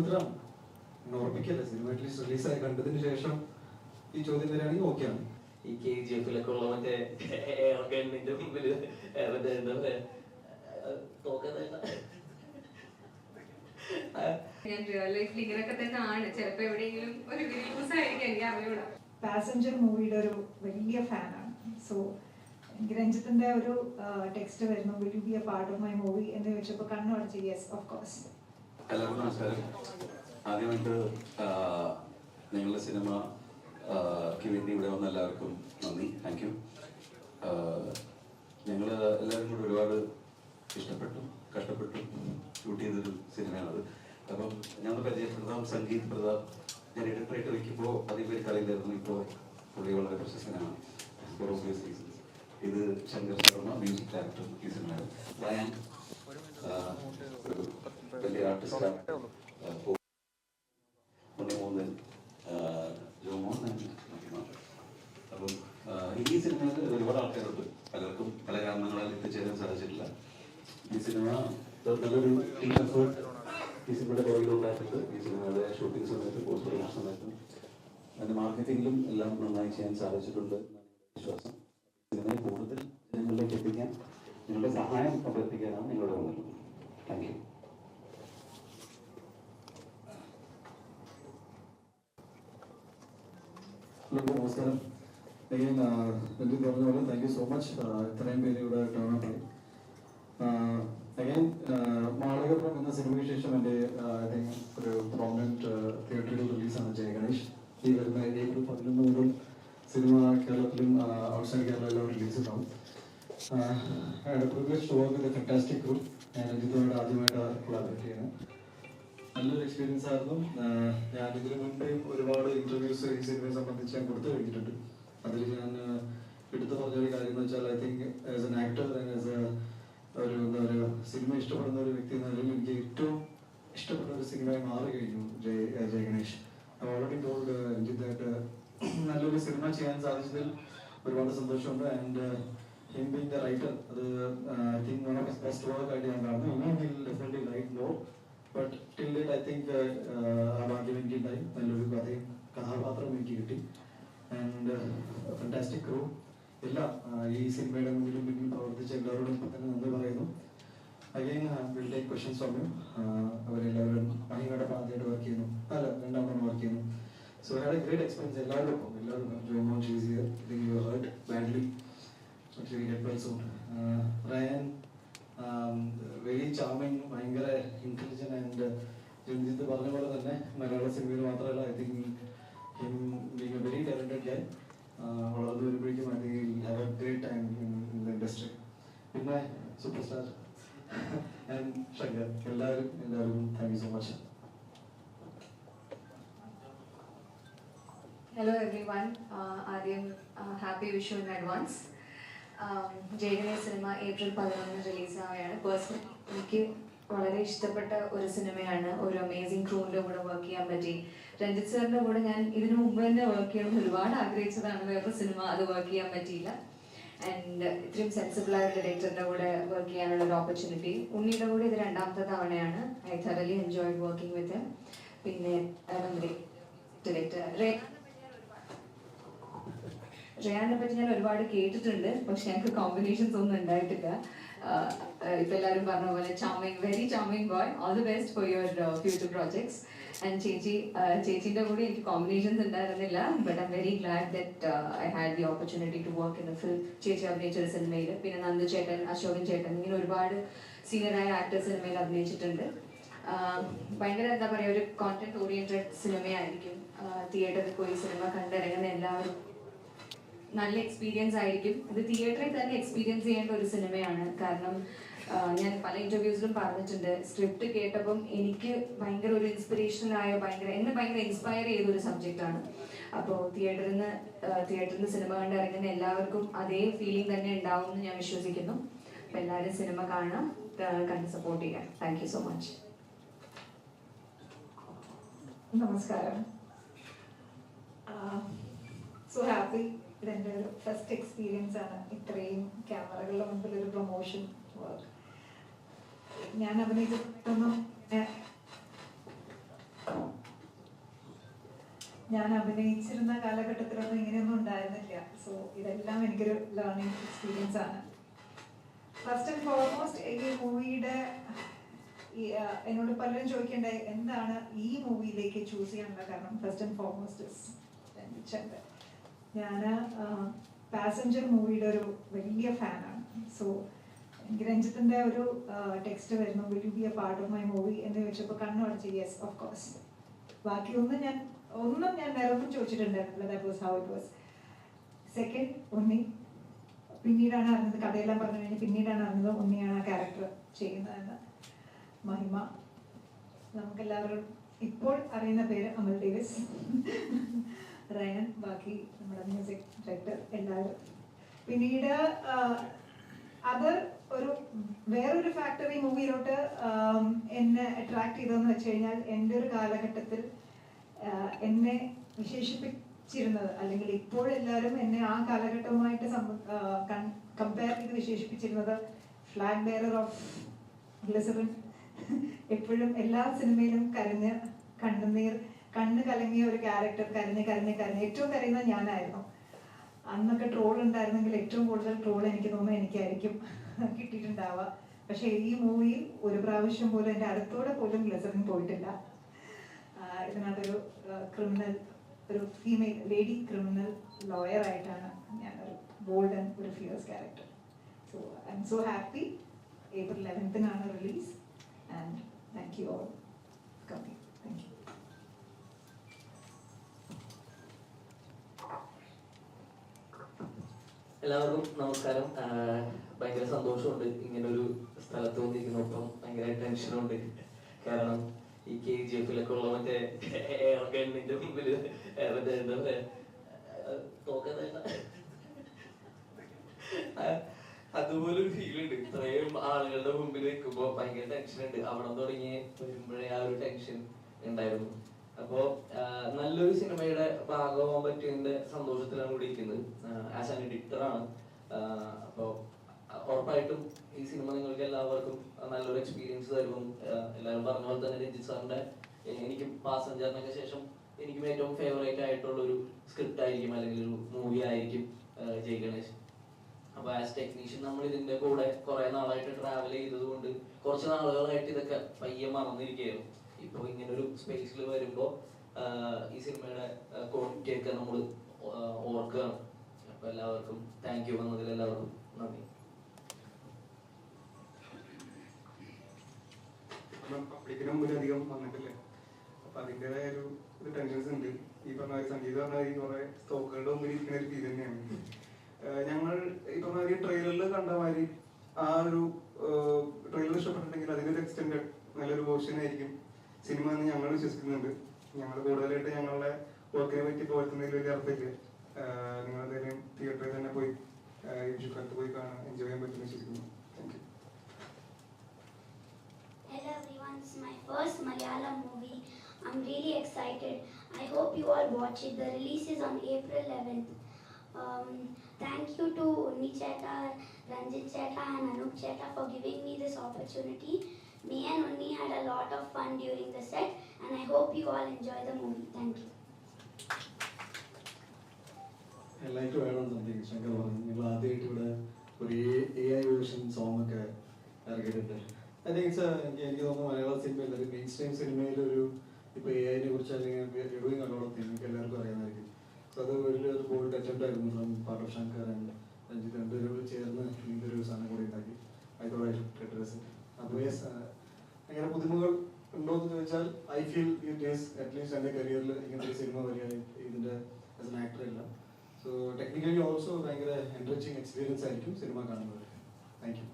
ഉത്തരം ഓർമ്മിക്കല്ല. Cinema at least റിലീസായി കണ്ടതിന് ശേഷം ഈ ചോദ്യം വരികയാണെങ്കിൽ ഓക്കെയാണ്. ഈ KGF-ലൊക്കെ ഉള്ള മറ്റേ എന്റെ മുമ്പിൽ മറ്റേ എന്താ പറയാ ഞാൻ റിയൽ ലൈഫിൽ ഇങ്ങനെയൊക്കെ തന്നെ ആണ്. ചിലപ്പോ എവിടെയെങ്കിലും ഒരു ന്യൂസ് ആയിരിക്കും, എനിക്ക് അറിയൂടാ. പാസഞ്ചർ മൂവിയുടെ ഒരു വലിയ ഫാനാണ്. സോ എനിക്ക് രഞ്ജിത്തിന്റെ ഒരു ടെക്സ്റ്റ് വരുന്നു, will you B A part of my movie എന്ന് ചോദിച്ചപ്പോൾ കണ്ണടച്ച് യെസ് ഓഫ് കോഴ്സ്. എല്ലാവർക്കും നമസ്കാരം. ആദ്യമായിട്ട് നിങ്ങളുടെ സിനിമയ്ക്ക് വേണ്ടി ഇവിടെ വന്ന എല്ലാവർക്കും നന്ദി, താങ്ക് യു. ഞങ്ങൾ എല്ലാവരും കൂടി ഒരുപാട് ഇഷ്ടപ്പെട്ടു കഷ്ടപ്പെട്ടു ഷൂട്ട് ചെയ്തൊരു സിനിമയാണത്. അപ്പം ഞങ്ങൾ പരിചയപ്പെടുത്താം സംഗീത് പ്രതാപ്. ഞാൻ എഡിറ്ററായിട്ട് വയ്ക്കുമ്പോൾ അധികം പേര് കളിയിലായിരുന്നു. ഇപ്പോൾ പുള്ളി വളരെ പ്രശസ്തനാണ് ഫോർ ഓബ്വിയസ് റീസൺസ്. ഇത് ശങ്കർ ശർമ്മ, മ്യൂസിക് ഡയറക്ടർ ഈ സിനിമയുടെ. റയാൻ ഒരു വലിയ ആർട്ടിസ്റ്റാണ്. ഉണ്ണിമോഹൻ, ജോമോൻ. അപ്പം ഈ സിനിമയിൽ ഒരുപാട് ആൾക്കാരുണ്ട്. പലർക്കും പല കാരണങ്ങളാൽ എത്തിച്ചേരാൻ സാധിച്ചിട്ടില്ല. ഈ സിനിമ നല്ലൊരു ടീം എഫേർട്ട് ഈ സിനിമയുടെ പുറകിലുണ്ടായിട്ടുണ്ട്. ഈ സിനിമയുടെ ഷൂട്ടിംഗ് സമയത്ത്, പോസ്റ്റ് പ്രൊഡക്ഷൻ സമയത്തും അതിൻ്റെ മാർക്കറ്റിങ്ങിലും എല്ലാം നന്നായി ചെയ്യാൻ സാധിച്ചിട്ടുണ്ട് വിശ്വാസം. സിനിമയെ കൂടുതൽ ജനങ്ങളിലേക്ക് എത്തിക്കാൻ നിങ്ങളുടെ സഹായം അഭ്യർത്ഥിക്കാനാണ് നിങ്ങളുടെ വന്നത്. Thank you. ഹലോ, നമസ്കാരം. അഗൈൻ രഞ്ജിത്ത് പറഞ്ഞ പോലെ താങ്ക് യു സോ മച്ച്. ഇത്രയും പേര് ഇവിടെ ടേൺ അപ്പ് ആയി. അഗൈൻ മാളികപ്പുറം എന്ന സിനിമയ്ക്ക് ശേഷം എൻ്റെ ഐ തിങ്ക് ഒരു പ്രോമിനൻറ്റ് തിയേറ്ററിൽ റിലീസാണ് ജയഗണേഷ്. ഈ വരുന്ന April 11 മുതൽ സിനിമ കേരളത്തിലും ഔട്ട്സൈഡ് കേരള എല്ലാം റിലീസ് ഉണ്ടാവും. Privilege to work with a fantastic group. ഞാൻ രഞ്ജിത്തുമായിട്ട് ആദ്യമായിട്ട് കൊളാബറേറ്റ് ചെയ്യുന്നത് നല്ലൊരു എക്സ്പീരിയൻസ് ആയിരുന്നു. ഞാൻ ഇതിനു മുമ്പേ ഒരുപാട് ഇന്റർവ്യൂസ് ഈ സിനിമയെ സംബന്ധിച്ച് ഞാൻ കൊടുത്തു കഴിഞ്ഞിട്ടുണ്ട്. അതിൽ ഞാൻ എടുത്തു പറഞ്ഞൊരു കാര്യം എന്ന് വെച്ചാൽ I think as an actor and as ഒരു എന്താ പറയുക സിനിമ ഇഷ്ടപ്പെടുന്ന ഒരു വ്യക്തി എന്ന നിലയിൽ എനിക്ക് ഏറ്റവും ഇഷ്ടപ്പെട്ട ഒരു സിനിമയായി മാറി കഴിഞ്ഞു ജയഗണേഷ്. ഓൾറെഡി ടോൾഡ് രഞ്ജിത്തായിട്ട് നല്ലൊരു സിനിമ ചെയ്യാൻ സാധിച്ചതിൽ ഒരുപാട് സന്തോഷമുണ്ട്. And him being the writer, അത് I think one of his best work ആയിട്ട് ഞാൻ കാണുന്നു. ഇനിയും will definitely write more, but till date I think ആ ഭാഗ്യം എനിക്കുണ്ടായി. നല്ലൊരു കഥയും കഥാപാത്രം എനിക്ക് കിട്ടി. ആൻഡ് ഫാന്റാസ്റ്റിക് ക്രൂ എല്ലാം ഈ സിനിമയുടെ മുന്നിലും പിന്നിൽ പ്രവർത്തിച്ച എല്ലാവരോടും തന്നെ നന്ദി പറയുന്നു. Again will take questions from you. അവരെല്ലാവരും മഹിമയുടെ ആദ്യമായിട്ട് വർക്ക് ചെയ്യുന്നു, അല്ല രണ്ടാമത് വർക്ക് ചെയ്യുന്നു. So I had a great experience. എല്ലാവരും Jomon she's here. I think you hurt badly, but you get well soon. Ryan very charming, ഭയങ്കര ഇന്റലിജന്റ്. ആൻഡ് രഞ്ജിത്ത് പറഞ്ഞ പോലെ തന്നെ മലയാള സിനിമയിൽ മാത്രമല്ല I think him being a very talented guy. വളർന്നു വരുമ്പോഴേക്കും I think have a great time in the industry. പിന്നെ സൂപ്പർ സ്റ്റാർ ആൻഡ് ശങ്കർ, എല്ലാവരും thank you so much. Hello everyone. ആദ്യം happy Vishu in advance. Jayaganesh cinema April 11 release ആവുകയാണ്. Personally എനിക്ക് വളരെ ഇഷ്ടപ്പെട്ട ഒരു സിനിമയാണ്. ഒരു അമേസിംഗ് ക്രൂവിൻ്റെ കൂടെ വർക്ക് ചെയ്യാൻ പറ്റി. രഞ്ജിത്ത് സാറിൻ്റെ കൂടെ ഞാൻ ഇതിനു മുമ്പ് തന്നെ വർക്ക് ചെയ്യണമെന്ന് ഒരുപാട് ആഗ്രഹിച്ചതാണ്. വേറെ സിനിമ അത് വർക്ക് ചെയ്യാൻ പറ്റിയില്ല. ആൻഡ് ഇത്രയും സെൻസിബിളായ ഡയറക്ടറിൻ്റെ കൂടെ വർക്ക് ചെയ്യാനുള്ള ഒരു ഓപ്പർച്യൂണിറ്റി. ഉണ്ണിയുടെ കൂടെ ഇത് രണ്ടാമത്തെ തവണയാണ്. I thoroughly enjoyed working with him. പിന്നെ ഡയറക്ടർ റയാനെ പറ്റി ഞാൻ ഒരുപാട് കേട്ടിട്ടുണ്ട്, പക്ഷെ ഞങ്ങൾക്ക് കോമ്പിനേഷൻസ് ഒന്നും ഉണ്ടായിട്ടില്ല. ഇപ്പൊ എല്ലാവരും പറഞ്ഞ പോലെ charming, very charming boy. All the best for your future projects. And ചേച്ചിന്റെ കൂടെ എനിക്ക് കോമ്പിനേഷൻസ് ഉണ്ടായിരുന്നില്ല, but I'm very glad that I had the opportunity to work in a film. ചേച്ചി അഭിനയിച്ച ഒരു സിനിമയിൽ, പിന്നെ നന്ദു ചേട്ടൻ, അശോകൻ ചേട്ടൻ, ഇങ്ങനെ ഒരുപാട് സീനിയറായ ആക്ടേഴ്സ് സിനിമയിൽ അഭിനയിച്ചിട്ടുണ്ട്. ഭയങ്കര എന്താ പറയുക, ഒരു കോണ്ടന്റ് ഓറിയന്റഡ് സിനിമയായിരിക്കും. തിയേറ്ററിൽ പോയി സിനിമ കണ്ടിറങ്ങുന്ന എല്ലാവരും നല്ല എക്സ്പീരിയൻസ് ആയിരിക്കും. ഇത് തിയേറ്ററിൽ തന്നെ എക്സ്പീരിയൻസ് ചെയ്യേണ്ട ഒരു സിനിമയാണ്. കാരണം ഞാൻ പല ഇന്റർവ്യൂസിലും പറഞ്ഞിട്ടുണ്ട്, സ്ക്രിപ്റ്റ് കേട്ടപ്പം എനിക്ക് ഭയങ്കര ഒരു ഇൻസ്പിറേഷനായ, എന്നെ ഭയങ്കര ഇൻസ്പയർ ചെയ്ത ഒരു സബ്ജക്റ്റാണ്. അപ്പോൾ തിയേറ്ററിൽ നിന്ന് സിനിമ കണ്ടിറങ്ങുന്ന എല്ലാവർക്കും അതേ ഫീലിംഗ് തന്നെ ഉണ്ടാവും എന്ന് ഞാൻ വിശ്വസിക്കുന്നു. അപ്പോൾ എല്ലാവരും സിനിമ കാണാം, കണ്ട് സപ്പോർട്ട് ചെയ്യാം. Thank you so much. നമസ്കാരം. So happy. ഇതെൻ്റെ ഒരു ഫസ്റ്റ് എക്സ്പീരിയൻസ് ആണ് ഇത്രയും ക്യാമറകളുടെ മുമ്പിൽ ഒരു പ്രൊമോഷൻ വർക്ക്. ഞാൻ അഭിനയിച്ചിട്ടൊന്നും ഞാൻ അഭിനയിച്ചിരുന്ന കാലഘട്ടത്തിലൊന്നും ഇങ്ങനെയൊന്നും ഉണ്ടായിരുന്നില്ല. സോ ഇതെല്ലാം എനിക്കൊരു ലേണിംഗ് എക്സ്പീരിയൻസ് ആണ്. ഫസ്റ്റ് ആൻഡ് ഫോർമോസ്റ്റ് ഈ മൂവിയുടെ എന്നോട് പലരും ചോദിക്കേണ്ടായി എന്താണ് ഈ മൂവിയിലേക്ക് ചൂസ് ചെയ്യാനുള്ള കാരണം. First and foremost Ranjith. ഞാൻ പാസഞ്ചർ മൂവിയുടെ ഒരു വലിയ ഫാനാണ്. സോ എനിക്ക് രഞ്ജിത്തിന്റെ ഒരു ടെക്സ്റ്റ് വരുന്നു, will you B A part of my movie എന്ന് ചോദിച്ചപ്പോൾ കണ്ണടച്ച് യെസ് ഓഫ് കോഴ്സ്. ബാക്കി ഒന്നും ഞാൻ വേറെ ഒന്നും ചോദിച്ചിട്ടുണ്ടായിരുന്നില്ല. That was how it was. Second Unni. പിന്നീടാണ് അറിഞ്ഞത്, കഥയെല്ലാം പറഞ്ഞു കഴിഞ്ഞാൽ പിന്നീടാണ് അറിഞ്ഞത് ഉണ്ണിയാണ് ആ ക്യാരക്ടർ ചെയ്യുന്നതെന്ന്. മഹിമ, നമുക്കെല്ലാവരും ഇപ്പോൾ അറിയുന്ന പേര് അമൽ ഡേവിസ്. റയൻ, ബാക്കി നമ്മുടെ മ്യൂസിക് ഡയറക്ടർ എല്ലാവരും. പിന്നീട് അത് ഒരു വേറൊരു ഫാക്ടറി മൂവിയിലോട്ട് എന്നെ അട്രാക്ട് ചെയ്തതെന്ന് വെച്ച് കഴിഞ്ഞാൽ എൻ്റെ ഒരു കാലഘട്ടത്തിൽ എന്നെ വിശേഷിപ്പിച്ചിരുന്നത്, അല്ലെങ്കിൽ ഇപ്പോഴെല്ലാവരും എന്നെ ആ കാലഘട്ടവുമായിട്ട് കമ്പയർ ചെയ്ത് വിശേഷിപ്പിച്ചിരുന്നത് ഫ്ലാഗ് ബെയറർ ഓഫ് ഗ്ലിസറിൻ. എപ്പോഴും എല്ലാ സിനിമയിലും കണ്ണ് കലങ്ങിയ ഒരു ക്യാരക്ടർ, കരഞ്ഞ് ഏറ്റവും കരയുന്നത് ഞാനായിരുന്നു. അന്നൊക്കെ ട്രോൾ ഉണ്ടായിരുന്നെങ്കിൽ ഏറ്റവും കൂടുതൽ ട്രോൾ എനിക്ക് തോന്നുന്നു എനിക്കായിരിക്കും കിട്ടിയിട്ടുണ്ടാവുക. പക്ഷെ ഈ മൂവിയിൽ ഒരു പ്രാവശ്യം പോലും എൻ്റെ അടുത്തോടെ പോലും ഗ്ലിസറിൻ പോയിട്ടില്ല. ഇതിനകത്തൊരു ക്രിമിനൽ, ഒരു ഫീമെയിൽ ലേഡി ക്രിമിനൽ ലോയർ ആയിട്ടാണ് ഞാനൊരു ബോൾഡ് ആൻഡ് ഒരു fears character. So I M so happy. April 11th release. And thank you all coming. Thank you. എല്ലാവർക്കും നമസ്കാരം. ഭയങ്കര സന്തോഷമുണ്ട് ഇങ്ങനൊരു സ്ഥലത്ത് വന്നിരിക്കുന്നപ്പം. ഭയങ്കര ടെൻഷനുണ്ട്. കാരണം ഈ KGF-ലൊക്കെ ഉള്ള മറ്റേ ഗവൺമെന്റിന്റെ മുമ്പിൽ മറ്റേ എന്താ പറയാ അതുപോലൊരു ഫീൽ ഉണ്ട്. ഇത്രയും ആളുകളുടെ മുമ്പിൽ നിൽക്കുമ്പോ ഭയങ്കര ടെൻഷൻ ഉണ്ട്. അവിടെ തുടങ്ങി വരുമ്പോഴേ ആ ഒരു ടെൻഷൻ ഉണ്ടായിരുന്നു. അപ്പോ നല്ലൊരു സിനിമയുടെ ഭാഗമാകാൻ പറ്റിയതിന്റെ സന്തോഷത്തിലാണ് കൂടി ഇരിക്കുന്നത്. ആസ് ആൻ എഡിറ്ററാണ്. അപ്പോ ഉറപ്പായിട്ടും ഈ സിനിമ നിങ്ങൾക്ക് എല്ലാവർക്കും നല്ലൊരു എക്സ്പീരിയൻസ് തരുമെന്നും എല്ലാവരും പറഞ്ഞ പോലെ തന്നെ രഞ്ജിത്ത് സാറിന്റെ എനിക്ക് പാസഞ്ചറിനൊക്കെ ശേഷം എനിക്കും ഏറ്റവും ഫേവറേറ്റ് ആയിട്ടുള്ള ഒരു സ്ക്രിപ്റ്റ് ആയിരിക്കും, അല്ലെങ്കിൽ ഒരു മൂവി ആയിരിക്കും ജയ് ഗണേഷ്. അപ്പൊ ആസ് ടെക്നീഷ്യൻ നമ്മൾ ഇതിന്റെ കൂടെ കുറെ നാളായിട്ട് ട്രാവൽ ചെയ്തത് കൊണ്ട് കുറച്ച് നാളുകളായിട്ട് ഇതൊക്കെ പയ്യെ മറന്നിരിക്കുകയായിരുന്നു. ഇപ്പൊ ഇങ്ങനൊരു സ്പേസിൽ വരുമ്പോ ഈ സിനിമയുടെ ക്വാളിറ്റി ഒക്കെ നമ്മൾ ഓർക്കുകയാണ്. അപ്പൊ എല്ലാവർക്കും താങ്ക് യു വന്നതിൽ എല്ലാവർക്കും നന്ദി. പബ്ലിക്കിന് മുമ്പിൽ അധികം വന്നിട്ടില്ല. അപ്പൊ അതിൻ്റെതായ ഒരു ടെൻഷൻസ് ഉണ്ട്. ഈ പറഞ്ഞ സംഗീതം പറഞ്ഞാൽ കുറെ സ്റ്റോക്കുകളുടെ മുമ്പിൽ ഇരിക്കുന്ന ഒരു ഫീൽ തന്നെയാണ്. ഞങ്ങൾ ഈ പറഞ്ഞ ട്രെയിലറിൽ കണ്ട മാതിരി ആ ഒരു ട്രെയിലർ ഇഷ്ടപ്പെട്ടിട്ടുണ്ടെങ്കിൽ അതിൻ്റെ ഒരു എക്സ്റ്റൻഡ് നല്ലൊരു വേർഷൻ ആയിരിക്കും സിനിമ എന്ന് ഞങ്ങൾ വിശ്വസിക്കുന്നുണ്ട്. ഞങ്ങൾ കൂടുതലായിട്ട് ഞങ്ങളുടെ വർക്കിനെ പറ്റി പോയിട്ടുന്നതിൽ വലിയ അർത്ഥമില്ല. നിങ്ങൾ എന്തെങ്കിലും തിയേറ്ററിൽ തന്നെ പോയി വിഷുക്കാലത്ത് പോയി കാണാൻ എൻജോയ് ചെയ്യാൻ പറ്റുമെന്ന് വിശ്വസിക്കുന്നു. Thank you. Hello everyone, it's my first Malayalam movie. I'm really excited. I hope you all watch it. The release is on April 11th. Thank you to Unni Cheta, Ranjit Cheta and Anup Cheta for giving me this opportunity. Me and Unni had a lot of fun during the set and I hope you all enjoy the movie. Thank you. I'd like to add on something. Shankar പറഞ്ഞു, നിങ്ങൾ ആദ്യമായിട്ട് ഇവിടെ ഒരു AI version song ഒക്കെ ഇറക്കിയിട്ടുണ്ട്. I think എനിക്ക് തോന്നുന്നു മലയാള സിനിമയിൽ ഒരു മെയിൻ സ്ട്രീം സിനിമയിൽ ഒരു ഇപ്പോൾ AI-നെ കുറിച്ച് അല്ലെങ്കിൽ ഡൂയിങ് അലോടൊക്കെ നിങ്ങൾക്ക് എല്ലാവർക്കും അറിയാമായിരിക്കും. സോ അത് വലിയൊരു ബോൾഡ് അറ്റംപ്റ്റ് ആയിരുന്നു from part of Shankar and Ranjith രണ്ടുപേരും ചേർന്ന് ഇങ്ങനത്തെ ഒരു സാധനം കൂടി ഉണ്ടാക്കി. അഡ്രസ് അപ്പോൾ അങ്ങനെ പുതുമകൾ ഉണ്ടോ എന്ന് ചോദിച്ചാൽ I feel it is at least എൻ്റെ കരിയറിൽ ഇങ്ങനത്തെ ഒരു സിനിമ വരിക ഇതിൻ്റെ ആസ് എൻ ആക്ടർ അല്ല. സോ ടെക്നിക്കലി ഓൾസോ ഭയങ്കര എൻറിച്ചിങ് എക്സ്പീരിയൻസ് ആയിരിക്കും സിനിമ കാണുന്നത്. Thank you.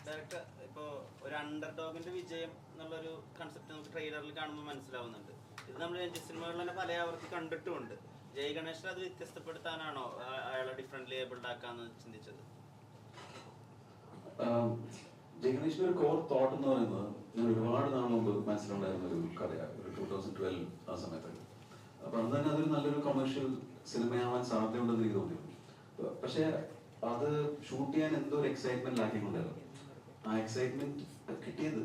ഡയറക്ടർ, ഇപ്പോൾ ഒരു അണ്ടർ ഡോഗിന്റെ വിജയം എന്നുള്ളൊരു കൺസെപ്റ്റ് നമുക്ക് ട്രെയിലറിൽ കാണുമ്പോൾ മനസ്സിലാവുന്നുണ്ട്. ഇത് നമ്മൾ രഞ്ജിത്ത് സിനിമകളിൽ തന്നെ പല ആവർത്തി കണ്ടിട്ടുമുണ്ട്. ജയ് ഗണേഷിനെ അത് വ്യത്യസ്തപ്പെടുത്താനാണോ അയാളെ ഡിഫറെന്റ്ലി ഏബിൾഡ് ആക്കാന്ന് ചിന്തിച്ചത്? ജയ് ഗണേഷിന്റെ ഒരു കോർ തോട്ട് എന്ന് പറയുന്നത് ഞാൻ ഒരുപാട് നാൾ മുമ്പ് മനസ്സിലുണ്ടായിരുന്ന ഒരു കഥയാണ്, ഒരു 2012 ആ സമയത്തൊക്കെ. അപ്പൊ അന്ന് തന്നെ അതൊരു നല്ലൊരു കൊമേഴ്ഷ്യൽ സിനിമയാവാൻ സാധ്യതയുണ്ടെന്ന് എനിക്ക് തോന്നിയിരുന്നു. പക്ഷെ അത് ഷൂട്ട് ചെയ്യാൻ എന്തോ ഒരു എക്സൈറ്റ്മെന്റ് ലാക്കിക്കൊണ്ടായിരുന്നു. ആ എക്സൈറ്റ്മെന്റ് കിട്ടിയത്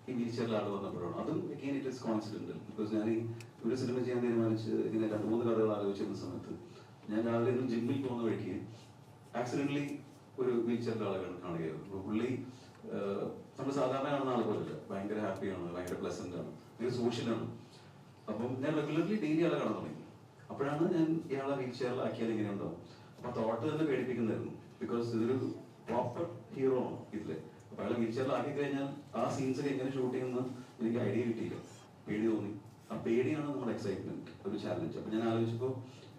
ഈ വീൽചെയറിൽ ആൾ വന്നപ്പോഴാണ്. അതും അഗെയിൻ ഇറ്റ് ഇസ് കോൺസിഡന്റൽ. ബിക്കോസ് ഞാൻ ഈ ഒരു സിനിമ ചെയ്യാൻ തീരുമാനിച്ച് ഇങ്ങനെ 2-3 കഥകൾ ആലോചിച്ചിരുന്ന സമയത്ത് ഞാൻ രാവിലെ ഒന്നും ജിമ്മിൽ പോകുന്ന വഴിക്ക് ആക്സിഡന്റലി ഒരു വീൽചെയറിന്റെ ആളെ കാണുകയായിരുന്നു. പുള്ളി നമ്മൾ സാധാരണ കാണുന്ന ആളെ പോലല്ല, ഭയങ്കര ഹാപ്പിയാണ്, ഭയങ്കര പ്ലസന്റ് ആണ്, ഭയങ്കര സോഷ്യലാണ്. അപ്പം ഞാൻ റെഗുലർലി ഡെയിലി ആളെ കാണാൻ തുടങ്ങി. അപ്പോഴാണ് ഞാൻ ഇയാളെ വീൽചെയറിലാക്കിയാൽ എങ്ങനെയുണ്ടോ അപ്പൊ തോട്ട് തന്നെ പേടിപ്പിക്കുന്നതായിരുന്നു. ബിക്കോസ് ഇതൊരു പ്രോപ്പർ ഹീറോ ആണ് ഇതില്. അപ്പൊ അയാളെ വീൽചെയറിലാക്കി കഴിഞ്ഞാൽ ആ സീൻസ് ഒക്കെ എങ്ങനെ ഷൂട്ട് ചെയ്യുന്ന എനിക്ക് ഐഡിയ കിട്ടിയില്ല, പേടി തോന്നി. ആ പേടിയാണ് നമ്മുടെ എക്സൈറ്റ്മെന്റ്, ഒരു ചാലഞ്ച്. അപ്പൊ ഞാൻ ആലോചിച്ചപ്പോൾ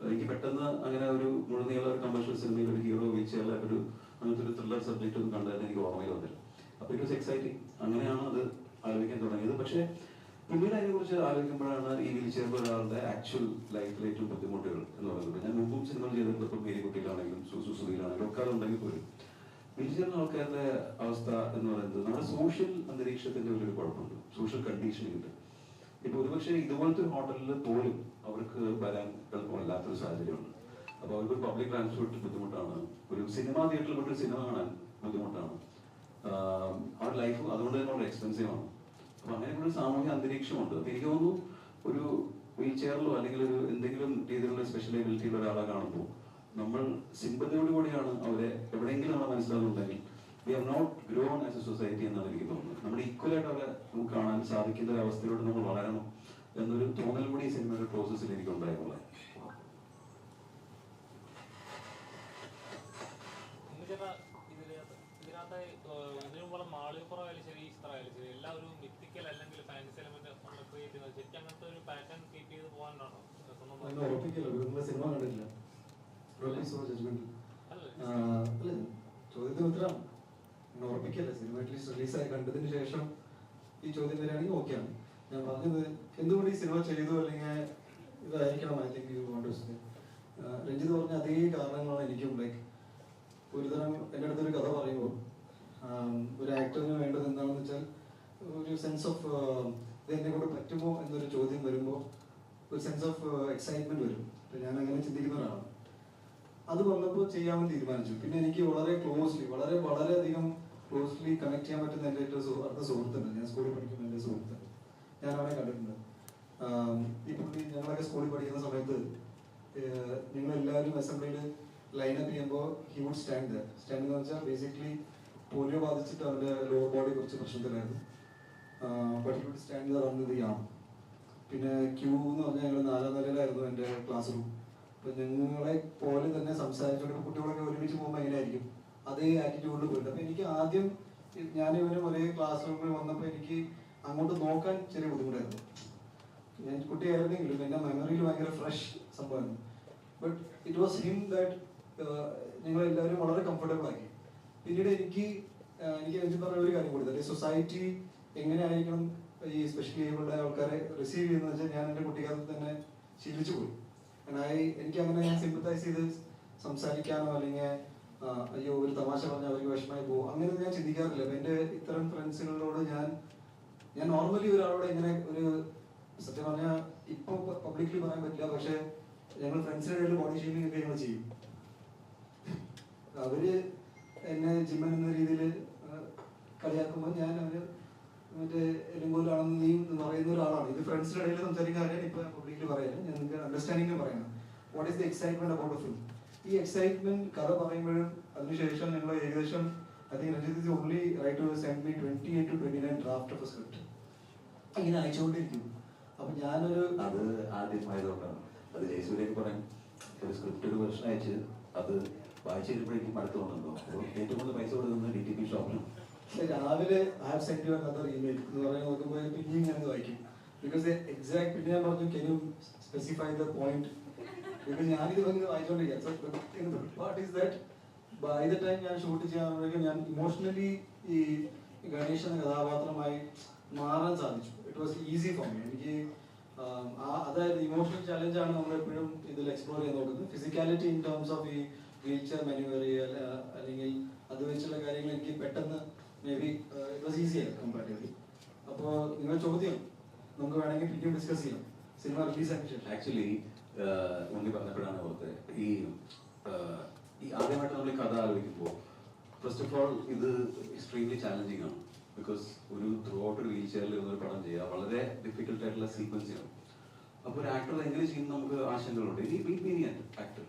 എനിക്ക് പെട്ടെന്ന് അങ്ങനെ ഒരു മുഴുനീള ഒരു കമേഴ്ഷ്യൽ സിനിമയിൽ ഒരു ഹീറോ വീൽചെയറിലാക്കി അങ്ങനത്തെ ഒരു ത്രില്ലർ സബ്ജക്റ്റ് ഒന്നും കണ്ടതിന് എനിക്ക് ഓർമ്മയിൽ വന്നില്ല. അപ്പൊ ഇറ്റ് വാസ് എക്സൈറ്റിംഗ്. അങ്ങനെയാണ് അത് ആലോചിക്കാൻ തുടങ്ങിയത്. പക്ഷെ പിന്നീട് അതിനെ കുറിച്ച് ആലോചിക്കുമ്പോഴാണ് ഈ വീൽചെയറിൽ ഒരാളുടെ ആക്ച്വൽ ലൈഫിലെ ഏറ്റവും ബുദ്ധിമുട്ടുകൾ എന്ന് പറയുന്നത്. ഞാൻ മുമ്പും സിനിമകൾ ചെയ്തിട്ടുണ്ട്, ഇപ്പം മേരിക്കുട്ടിയിലാണെങ്കിലും സുസുയിലാണെങ്കിലും ഒക്കെ അതുണ്ടെങ്കിൽ പോലും വീൽചെയറിലെ ആൾക്കാരുടെ അവസ്ഥ എന്ന് പറയുന്നത് നമ്മുടെ സോഷ്യൽ അന്തരീക്ഷത്തിന്റെ വലിയൊരു കുഴപ്പമുണ്ട്, സോഷ്യൽ കണ്ടീഷനിങ്. ഇപ്പൊ ഒരുപക്ഷെ ഇതുപോലത്തെ ഒരു ഹോട്ടലിൽ പോലും അവർക്ക് വരാൻ എളുപ്പമല്ലാത്തൊരു സാഹചര്യമുണ്ട്. അപ്പൊ അവർക്ക് പബ്ലിക് ട്രാൻസ്പോർട്ട് ബുദ്ധിമുട്ടാണ്, ഒരു സിനിമാ തിയേറ്ററിൽ പോയിട്ട് സിനിമ കാണാൻ ബുദ്ധിമുട്ടാണ്, അവരുടെ ലൈഫ് അതുകൊണ്ട് തന്നെ വളരെ എക്സ്പെൻസീവ് ആണ്. അപ്പൊ അങ്ങനെയുള്ള ഒരു സാമൂഹ്യ അന്തരീക്ഷമുണ്ട്. അപ്പൊ എനിക്ക് തോന്നുന്നു ഒരു വീൽ ചെയറിലോ അല്ലെങ്കിൽ ഒരു എന്തെങ്കിലും രീതിയിലുള്ള സ്പെഷ്യൽ എബിലിറ്റി ഉള്ള ഒരാളെ കാണുമ്പോൾ നമ്മൾ സിമ്പതിയോട് കൂടിയാണ് അവരെ എവിടെയെങ്കിലും നമ്മളെ മനസ്സിലാകുന്നുണ്ടെങ്കിൽ we have not grown as a society എന്നാണ് എനിക്ക് തോന്നുന്നത്. നമ്മുടെ ഈക്വലായിട്ട് അവരെ നമുക്ക് കാണാൻ സാധിക്കുന്ന ഒരു അവസ്ഥയിലൂടെ നമ്മൾ വളരണം എന്നൊരു തോന്നൽ കൂടി ഈ സിനിമയുടെ പ്രോസസ്സിൽ എനിക്ക് ഉണ്ടായിരുന്നത്. ഇതിനുള്ള മാളികപ്പുറമായാലും ശരി, ഈസ്റ്ററായാലും ശരി, എല്ലാം ഒരു മിത്തിക്കൽ അല്ലെങ്കിൽ ഫാൻസി എലമെന്റ് നമ്മൾ ക്രിയേറ്റ് ചെയ്യുന്നത് ശരിക്കും അങ്ങനത്തെ ഒരു പാറ്റേൺ കീപ്പ് ചെയ്ത് പോകാനാണോ? സിനിമ കണ്ടിട്ടില്ല. ചോദ്യത്തിന് ഉത്തരം ഉറപ്പിക്കല്ലേ. സിനിമ അറ്റ്ലീസ്റ്റ് റിലീസായി കണ്ടതിന് ശേഷം ഈ ചോദ്യം വരികയാണെങ്കിൽ ഓക്കെയാണ്. ഞാൻ പറഞ്ഞത് എന്തുകൊണ്ട് ഈ സിനിമ ചെയ്തു അല്ലെങ്കിൽ ഇതായിരിക്കണം I think you want to say. Ranjith പറഞ്ഞ അതേ കാരണങ്ങളാണ് എനിക്കും. ലൈക്ക് ഒരുതരം എൻ്റെ അടുത്തൊരു കഥ പറയുമ്പോൾ ഒരു ആക്ടറിന് വേണ്ടത് എന്താണെന്ന് വെച്ചാൽ ഒരു സെൻസ് ഓഫ് ഇത് എന്നെ കൊണ്ട് പറ്റുമോ എന്നൊരു ചോദ്യം വരുമ്പോൾ ഒരു സെൻസ് ഓഫ് എക്സൈറ്റ്മെന്റ് വരും. അപ്പം ഞാൻ അങ്ങനെ ചിന്തിക്കുന്ന ഒരാളാണ്. അത് വന്നപ്പോൾ ചെയ്യാമെന്ന് തീരുമാനിച്ചു. പിന്നെ എനിക്ക് വളരെയധികം ക്ലോസ്ലി കണക്ട് ചെയ്യാൻ പറ്റുന്ന എൻ്റെ ഏറ്റവും അടുത്ത സുഹൃത്തുണ്ട്. ഞാൻ സ്കൂളിൽ പഠിക്കുന്ന എൻ്റെ സുഹൃത്ത്, ഞാൻ അവനെ കണ്ടിട്ടുണ്ട്. ഈ പുള്ളി ഞങ്ങളൊക്കെ സ്കൂളിൽ പഠിക്കുന്ന സമയത്ത് ഞങ്ങളെല്ലാവരും അസംബ്ലിയിൽ ലൈനപ്പ് ചെയ്യുമ്പോൾ ഹി വുഡ് സ്റ്റാൻഡ് എന്ന് വെച്ചാൽ ബേസിക്കലി പോളിയോ ബാധിച്ചിട്ട് അവൻ്റെ ലോവർ ബോഡി കുറച്ച് പ്രശ്നത്തിലായിരുന്നു. But he would stand run the arm. പിന്നെ ക്യൂ എന്ന് പറഞ്ഞാൽ ഞങ്ങൾ 4ാം നിലയിലായിരുന്നു എൻ്റെ ക്ലാസ് റൂം. അപ്പൊ ഞങ്ങളെ പോലെ തന്നെ സംസാരിച്ചുകൊണ്ട് കുട്ടികളൊക്കെ ഒരുമിച്ച് പോകുമ്പോൾ എങ്ങനെയായിരിക്കും അതേ ആറ്റിറ്റ്യൂഡിൽ പോയിട്ട്. അപ്പൊ എനിക്ക് ആദ്യം ഞാൻ ഇവരും ഒരേ ക്ലാസ് റൂമിൽ വന്നപ്പോൾ എനിക്ക് അങ്ങോട്ട് നോക്കാൻ ചെറിയ ബുദ്ധിമുട്ടായിരുന്നു. ഞാൻ കുട്ടിയായിരുന്നെങ്കിലും എൻ്റെ മെമ്മറിയിൽ ഭയങ്കര ഫ്രഷ് സംഭവമായിരുന്നു. But it was him that ഞങ്ങളെല്ലാവരും വളരെ കംഫർട്ടബിൾ ആക്കി. പിന്നീട് എനിക്ക് പറഞ്ഞ ഒരു കാര്യം കൂടി, സൊസൈറ്റി എങ്ങനെയായിരിക്കണം ഈ സ്പെഷ്യലി ഏബിൾഡ് ആൾക്കാരെ റിസീവ് ചെയ്യുന്നത് വെച്ചാൽ ഞാൻ എൻ്റെ കുട്ടിക്കാലത്ത് തന്നെ ശീലിച്ചു പോയി. എനിക്ക് അങ്ങനെ ഞാൻ സിമ്പത്തൈസ് ചെയ്ത് സംസാരിക്കാനോ അല്ലെങ്കിൽ അയ്യോ ഒരു തമാശ പറഞ്ഞാൽ അവർക്ക് വിഷമമായി പോകും അങ്ങനെയൊന്നും ഞാൻ ചിന്തിക്കാറില്ല. അപ്പൊ എൻ്റെ ഇത്തരം ഫ്രണ്ട്സുകളോട് ഞാൻ നോർമലി ഒരാളോട് എങ്ങനെ ഒരു സത്യം പറഞ്ഞാൽ ഇപ്പൊ പബ്ലിക്കലി പറയാൻ പറ്റില്ല, പക്ഷെ ഞങ്ങൾ ഫ്രണ്ട്സിന്റെ ഇടയിൽ ബോഡി ഷേമിംഗ് ഒക്കെ ഞങ്ങൾ ചെയ്യും. അവര് എന്നെ ജിമ്മൻ എന്ന രീതിയിൽ കളിയാക്കുമ്പോൾ ഞാൻ അവര് മറ്റേ എലുമ്പോലാണെന്ന് നീ പറയുന്ന ഒരാളാണ്. ഇത് ഫ്രണ്ട്സിന്റെ ഇടയിൽ സംസാരിക്കുന്ന കാര്യമാണ് ഇപ്പൊ പബ്ലിക്കലി പറയാൻ ഞാൻ നിങ്ങൾക്ക് അണ്ടർസ്റ്റാൻഡിംഗ് പറയുന്നത്. What is the excitement about a film? ഈ എക്സൈറ്റ്മെന്റ് കഥ പറയുമ്പോഴും അതിനുശേഷം ഞങ്ങൾ ഏകദേശം I think Ranjith is only right to send me 28 to 29 draft of a script ഇങ്ങനെ അയച്ചുകൊണ്ടിരിക്കും. അപ്പൊ ഞാനൊരു അത് ആദ്യമായതുകൊണ്ടാണ്. അത് ജയസൂര്യൊക്കെ പറയാൻ ഒരു സ്ക്രിപ്റ്റ് ഒരു വെർഷൻ അയച്ച് അത് വായിച്ചു കഴിയുമ്പോഴേക്കും അടുത്ത് വന്നോ. അപ്പോൾ ഏറ്റവും കൂടുതൽ പൈസ കൊടുക്കുന്നത് DTP ഷോപ്പിലും. രാവിലെ I have send you another email എന്ന് പറയാൻ നോക്കുമ്പോൾ പിന്നെയും ഞാൻ വായിക്കും. ബിക്കോസ് എക്സാക്ട് പിന്നെ ഞാൻ പറഞ്ഞു can you specify the point, because ഞാനിത് വന്ന് വായിച്ചുകൊണ്ടിരിക്കാം. So part is that by the time ഞാൻ ഷൂട്ട് ചെയ്യാൻ ഞാൻ ഇമോഷണലി ഈ ഗണേഷ് എന്ന കഥാപാത്രമായി മാറാൻ സാധിച്ചു. It was easy for me. എനിക്ക് അതായത് ഇമോഷണൽ ചാലഞ്ചാണ് നമ്മൾ എപ്പോഴും ഇതിൽ എക്സ്പ്ലോർ ചെയ്യാൻ നോക്കുന്നത്. ഫിസിക്കാലിറ്റി ഇൻ ടേംസ് ഓഫ് ഈ വീൽ ചെയർ മാനുവർ അല്ലെങ്കിൽ അത് വെച്ചുള്ള കാര്യങ്ങൾ എനിക്ക് പെട്ടെന്ന് may be it was easy. ഈസിയാണ് കമ്പാരിറ്റീവ്ലി. അപ്പോൾ നിങ്ങളുടെ ചോദ്യം നമുക്ക് വേണമെങ്കിൽ പിന്നെയും ഡിസ്കസ് ചെയ്യാം സിനിമ റിലീസ് ആയതിനു ശേഷം. ആക്ച്വലി ഉണ്ണി പറഞ്ഞപ്പോഴാണ് ഓർത്തെ ഈ ആദ്യമായിട്ട് നമ്മൾ കഥ ആലോചിക്കുമ്പോൾ ഫസ്റ്റ് ഓഫ് ഓൾ ഇത് എക്സ്ട്രീംലി ചാലഞ്ചിങ് ആണ്. ബിക്കോസ് ഒരു ത്രൂ ഔട്ട് ഒരു വീൽ ചെയറിൽ ഒരു പടം ചെയ്യുക വളരെ ഡിഫിക്കൽട്ട് ആയിട്ടുള്ള സീക്വൻസ് ആണ്. അപ്പോൾ ഒരു ആക്ടർ എങ്ങനെ ചെയ്യുന്ന നമുക്ക് ആശങ്കകളുണ്ട്. ഇനി ബീൻ ആക്ടർ.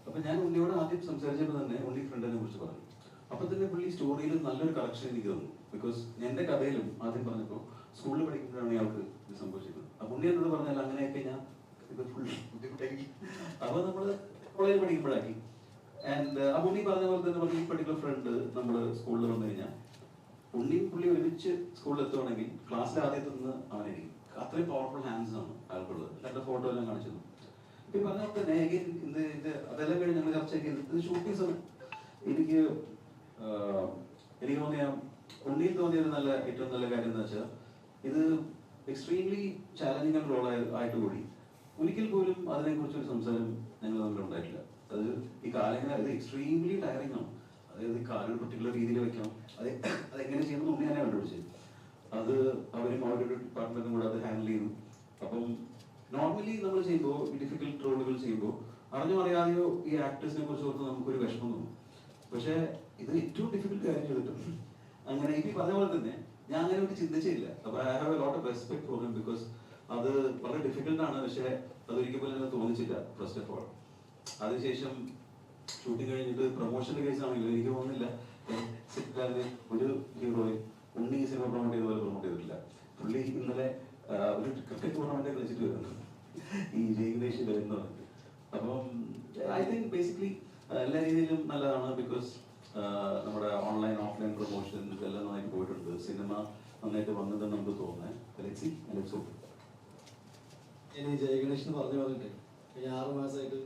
അപ്പൊ ഞാൻ ഉണ്ണിയോട് ആദ്യം സംസാരിച്ചപ്പോൾ തന്നെ ഉണ്ണി ഫ്രണ്ടിനെ കുറിച്ച് പറഞ്ഞു. അപ്പൊ തന്നെ പുള്ളി സ്റ്റോറിയിൽ നല്ലൊരു കറക്ഷൻ എനിക്ക് തന്നു. ബിക്കോസ് എന്റെ കഥയിലും ആദ്യം പറഞ്ഞപ്പോൾ സ്കൂളിൽ പഠിക്കുമ്പോഴാണ് ഇയാൾക്ക് ഇത് സംഭവിച്ചിരുന്നത്. അപ്പൊ ഉണ്ണി എന്നോട് പറഞ്ഞാൽ അങ്ങനെയൊക്കെ ഞാൻ ഇത് ഫുൾ ബുദ്ധിമുട്ടാക്കി. അപ്പൊ നമ്മള് കോളേജിൽ പഠിക്കുമ്പോഴാക്കി. ആൻഡ് ആ ഉണ്ണി പറഞ്ഞ പോലെ തന്നെ പറഞ്ഞ ഈ പർട്ടിക്കുലർ ഫ്രണ്ട് നമ്മള് സ്കൂളിൽ വന്നു കഴിഞ്ഞാൽ ഉണ്ണിയും പുള്ളി ഒരുമിച്ച് സ്കൂളിൽ എത്തുവാണെങ്കിൽ ക്ലാസ്സിൽ ആദ്യത്തെ നിന്ന് അവനായിരിക്കും. അത്രയും പവർഫുൾ ഹാൻഡ്സ് ആണ് അയാൾക്കുള്ളത്. രണ്ട് ഫോട്ടോ എല്ലാം കാണിച്ചത്. ഇപ്പൊ പറഞ്ഞ പോലെ തന്നെ അതെല്ലാം കഴിഞ്ഞ് ഞങ്ങൾ ചർച്ച ചെയ്ത് ഷൂട്ടിംഗ് സമയം എനിക്ക് തോന്നിയ ഉണ്ണിയിൽ തോന്നിയൊരു ഏറ്റവും നല്ല കാര്യം എന്ന് വെച്ചാൽ ഇത് എക്സ്ട്രീംലി ചാലഞ്ചിങ് റോൾ ആയിട്ട് കൂടി ഒരിക്കൽ പോലും അതിനെക്കുറിച്ച് ഒരു സംസാരം ഞങ്ങൾ തമ്മിൽ ഉണ്ടായിട്ടില്ല. അത് ഈ കാലങ്ങൾ അത് എക്സ്ട്രീംലി ടയറിംഗ് ആണ്. അതായത് കാലം ഒരു പർട്ടിക്കുലർ രീതിയിൽ വെക്കണം. അതെങ്ങനെ ചെയ്യണമെന്ന് ഉണ്ണി തന്നെ കണ്ടുപിടിച്ചത്. അത് അവരും അവരുടെ ഡിപ്പാർട്ട്മെന്റും കൂടെ അത് ഹാൻഡിൽ ചെയ്തു. അപ്പം നോർമലി നമ്മൾ ചെയ്യുമ്പോൾ ഈ ഡിഫിക്കൽട്ട് റോളുകൾ ചെയ്യുമ്പോൾ അറിഞ്ഞോ അറിയാതെയോ ഈ ആക്ടേഴ്സിനെ കുറിച്ച് ഓർത്ത് നമുക്കൊരു വിഷമം തോന്നും. പക്ഷെ ഇത് ഏറ്റവും ഡിഫിക്കൽട്ട് കാര്യം ചെയ്തിട്ടുണ്ട്. അങ്ങനെ ഈ പറഞ്ഞ പോലെ തന്നെ ഞാൻ അങ്ങനെ ഒരു ചിന്തിച്ചില്ല. അപ്പൊ I have a lot of respect for him. Because അത് വളരെ ഡിഫിക്കൽട്ട് ആണ്. പക്ഷെ അതൊരിക്കൽ പോലും അങ്ങനെ തോന്നിച്ചില്ല ഫസ്റ്റ് ഓഫ് ഓൾ. അതിനുശേഷം ഷൂട്ടിംഗ് കഴിഞ്ഞിട്ട് പ്രൊമോഷന്റെ കേസ് ആണെങ്കിലും എനിക്ക് തോന്നുന്നില്ല ഒരു ഹീറോയും ഉണ്ണി സിനിമ പ്രൊമോട്ട് ചെയ്ത പോലെ പ്രൊമോട്ട് ചെയ്തിട്ടില്ല. പുള്ളി ഇന്നലെ ഒരു ക്രിക്കറ്റ് ടൂർണമെന്റ് കളിച്ചിട്ട് വരുന്നുണ്ട് ഈ ജയഗണേഷ് വരുന്നത്. അപ്പം ഐ തിങ്ക് ബേസിക്കലി എല്ലാ രീതിയിലും നല്ലതാണ്. ബിക്കോസ് നമ്മുടെ ഓൺലൈൻ ഓഫ്ലൈൻ പ്രൊമോഷൻ ഇതെല്ലാം നന്നായിട്ട് പോയിട്ടുണ്ട്. സിനിമ നന്നായിട്ട് വന്നതെന്ന് നമുക്ക് തോന്നുന്നത്. ഇനി ജയഗണേഷ് എന്ന് പറഞ്ഞു പറഞ്ഞിട്ട് ഈ 6 മാസമായിട്ട്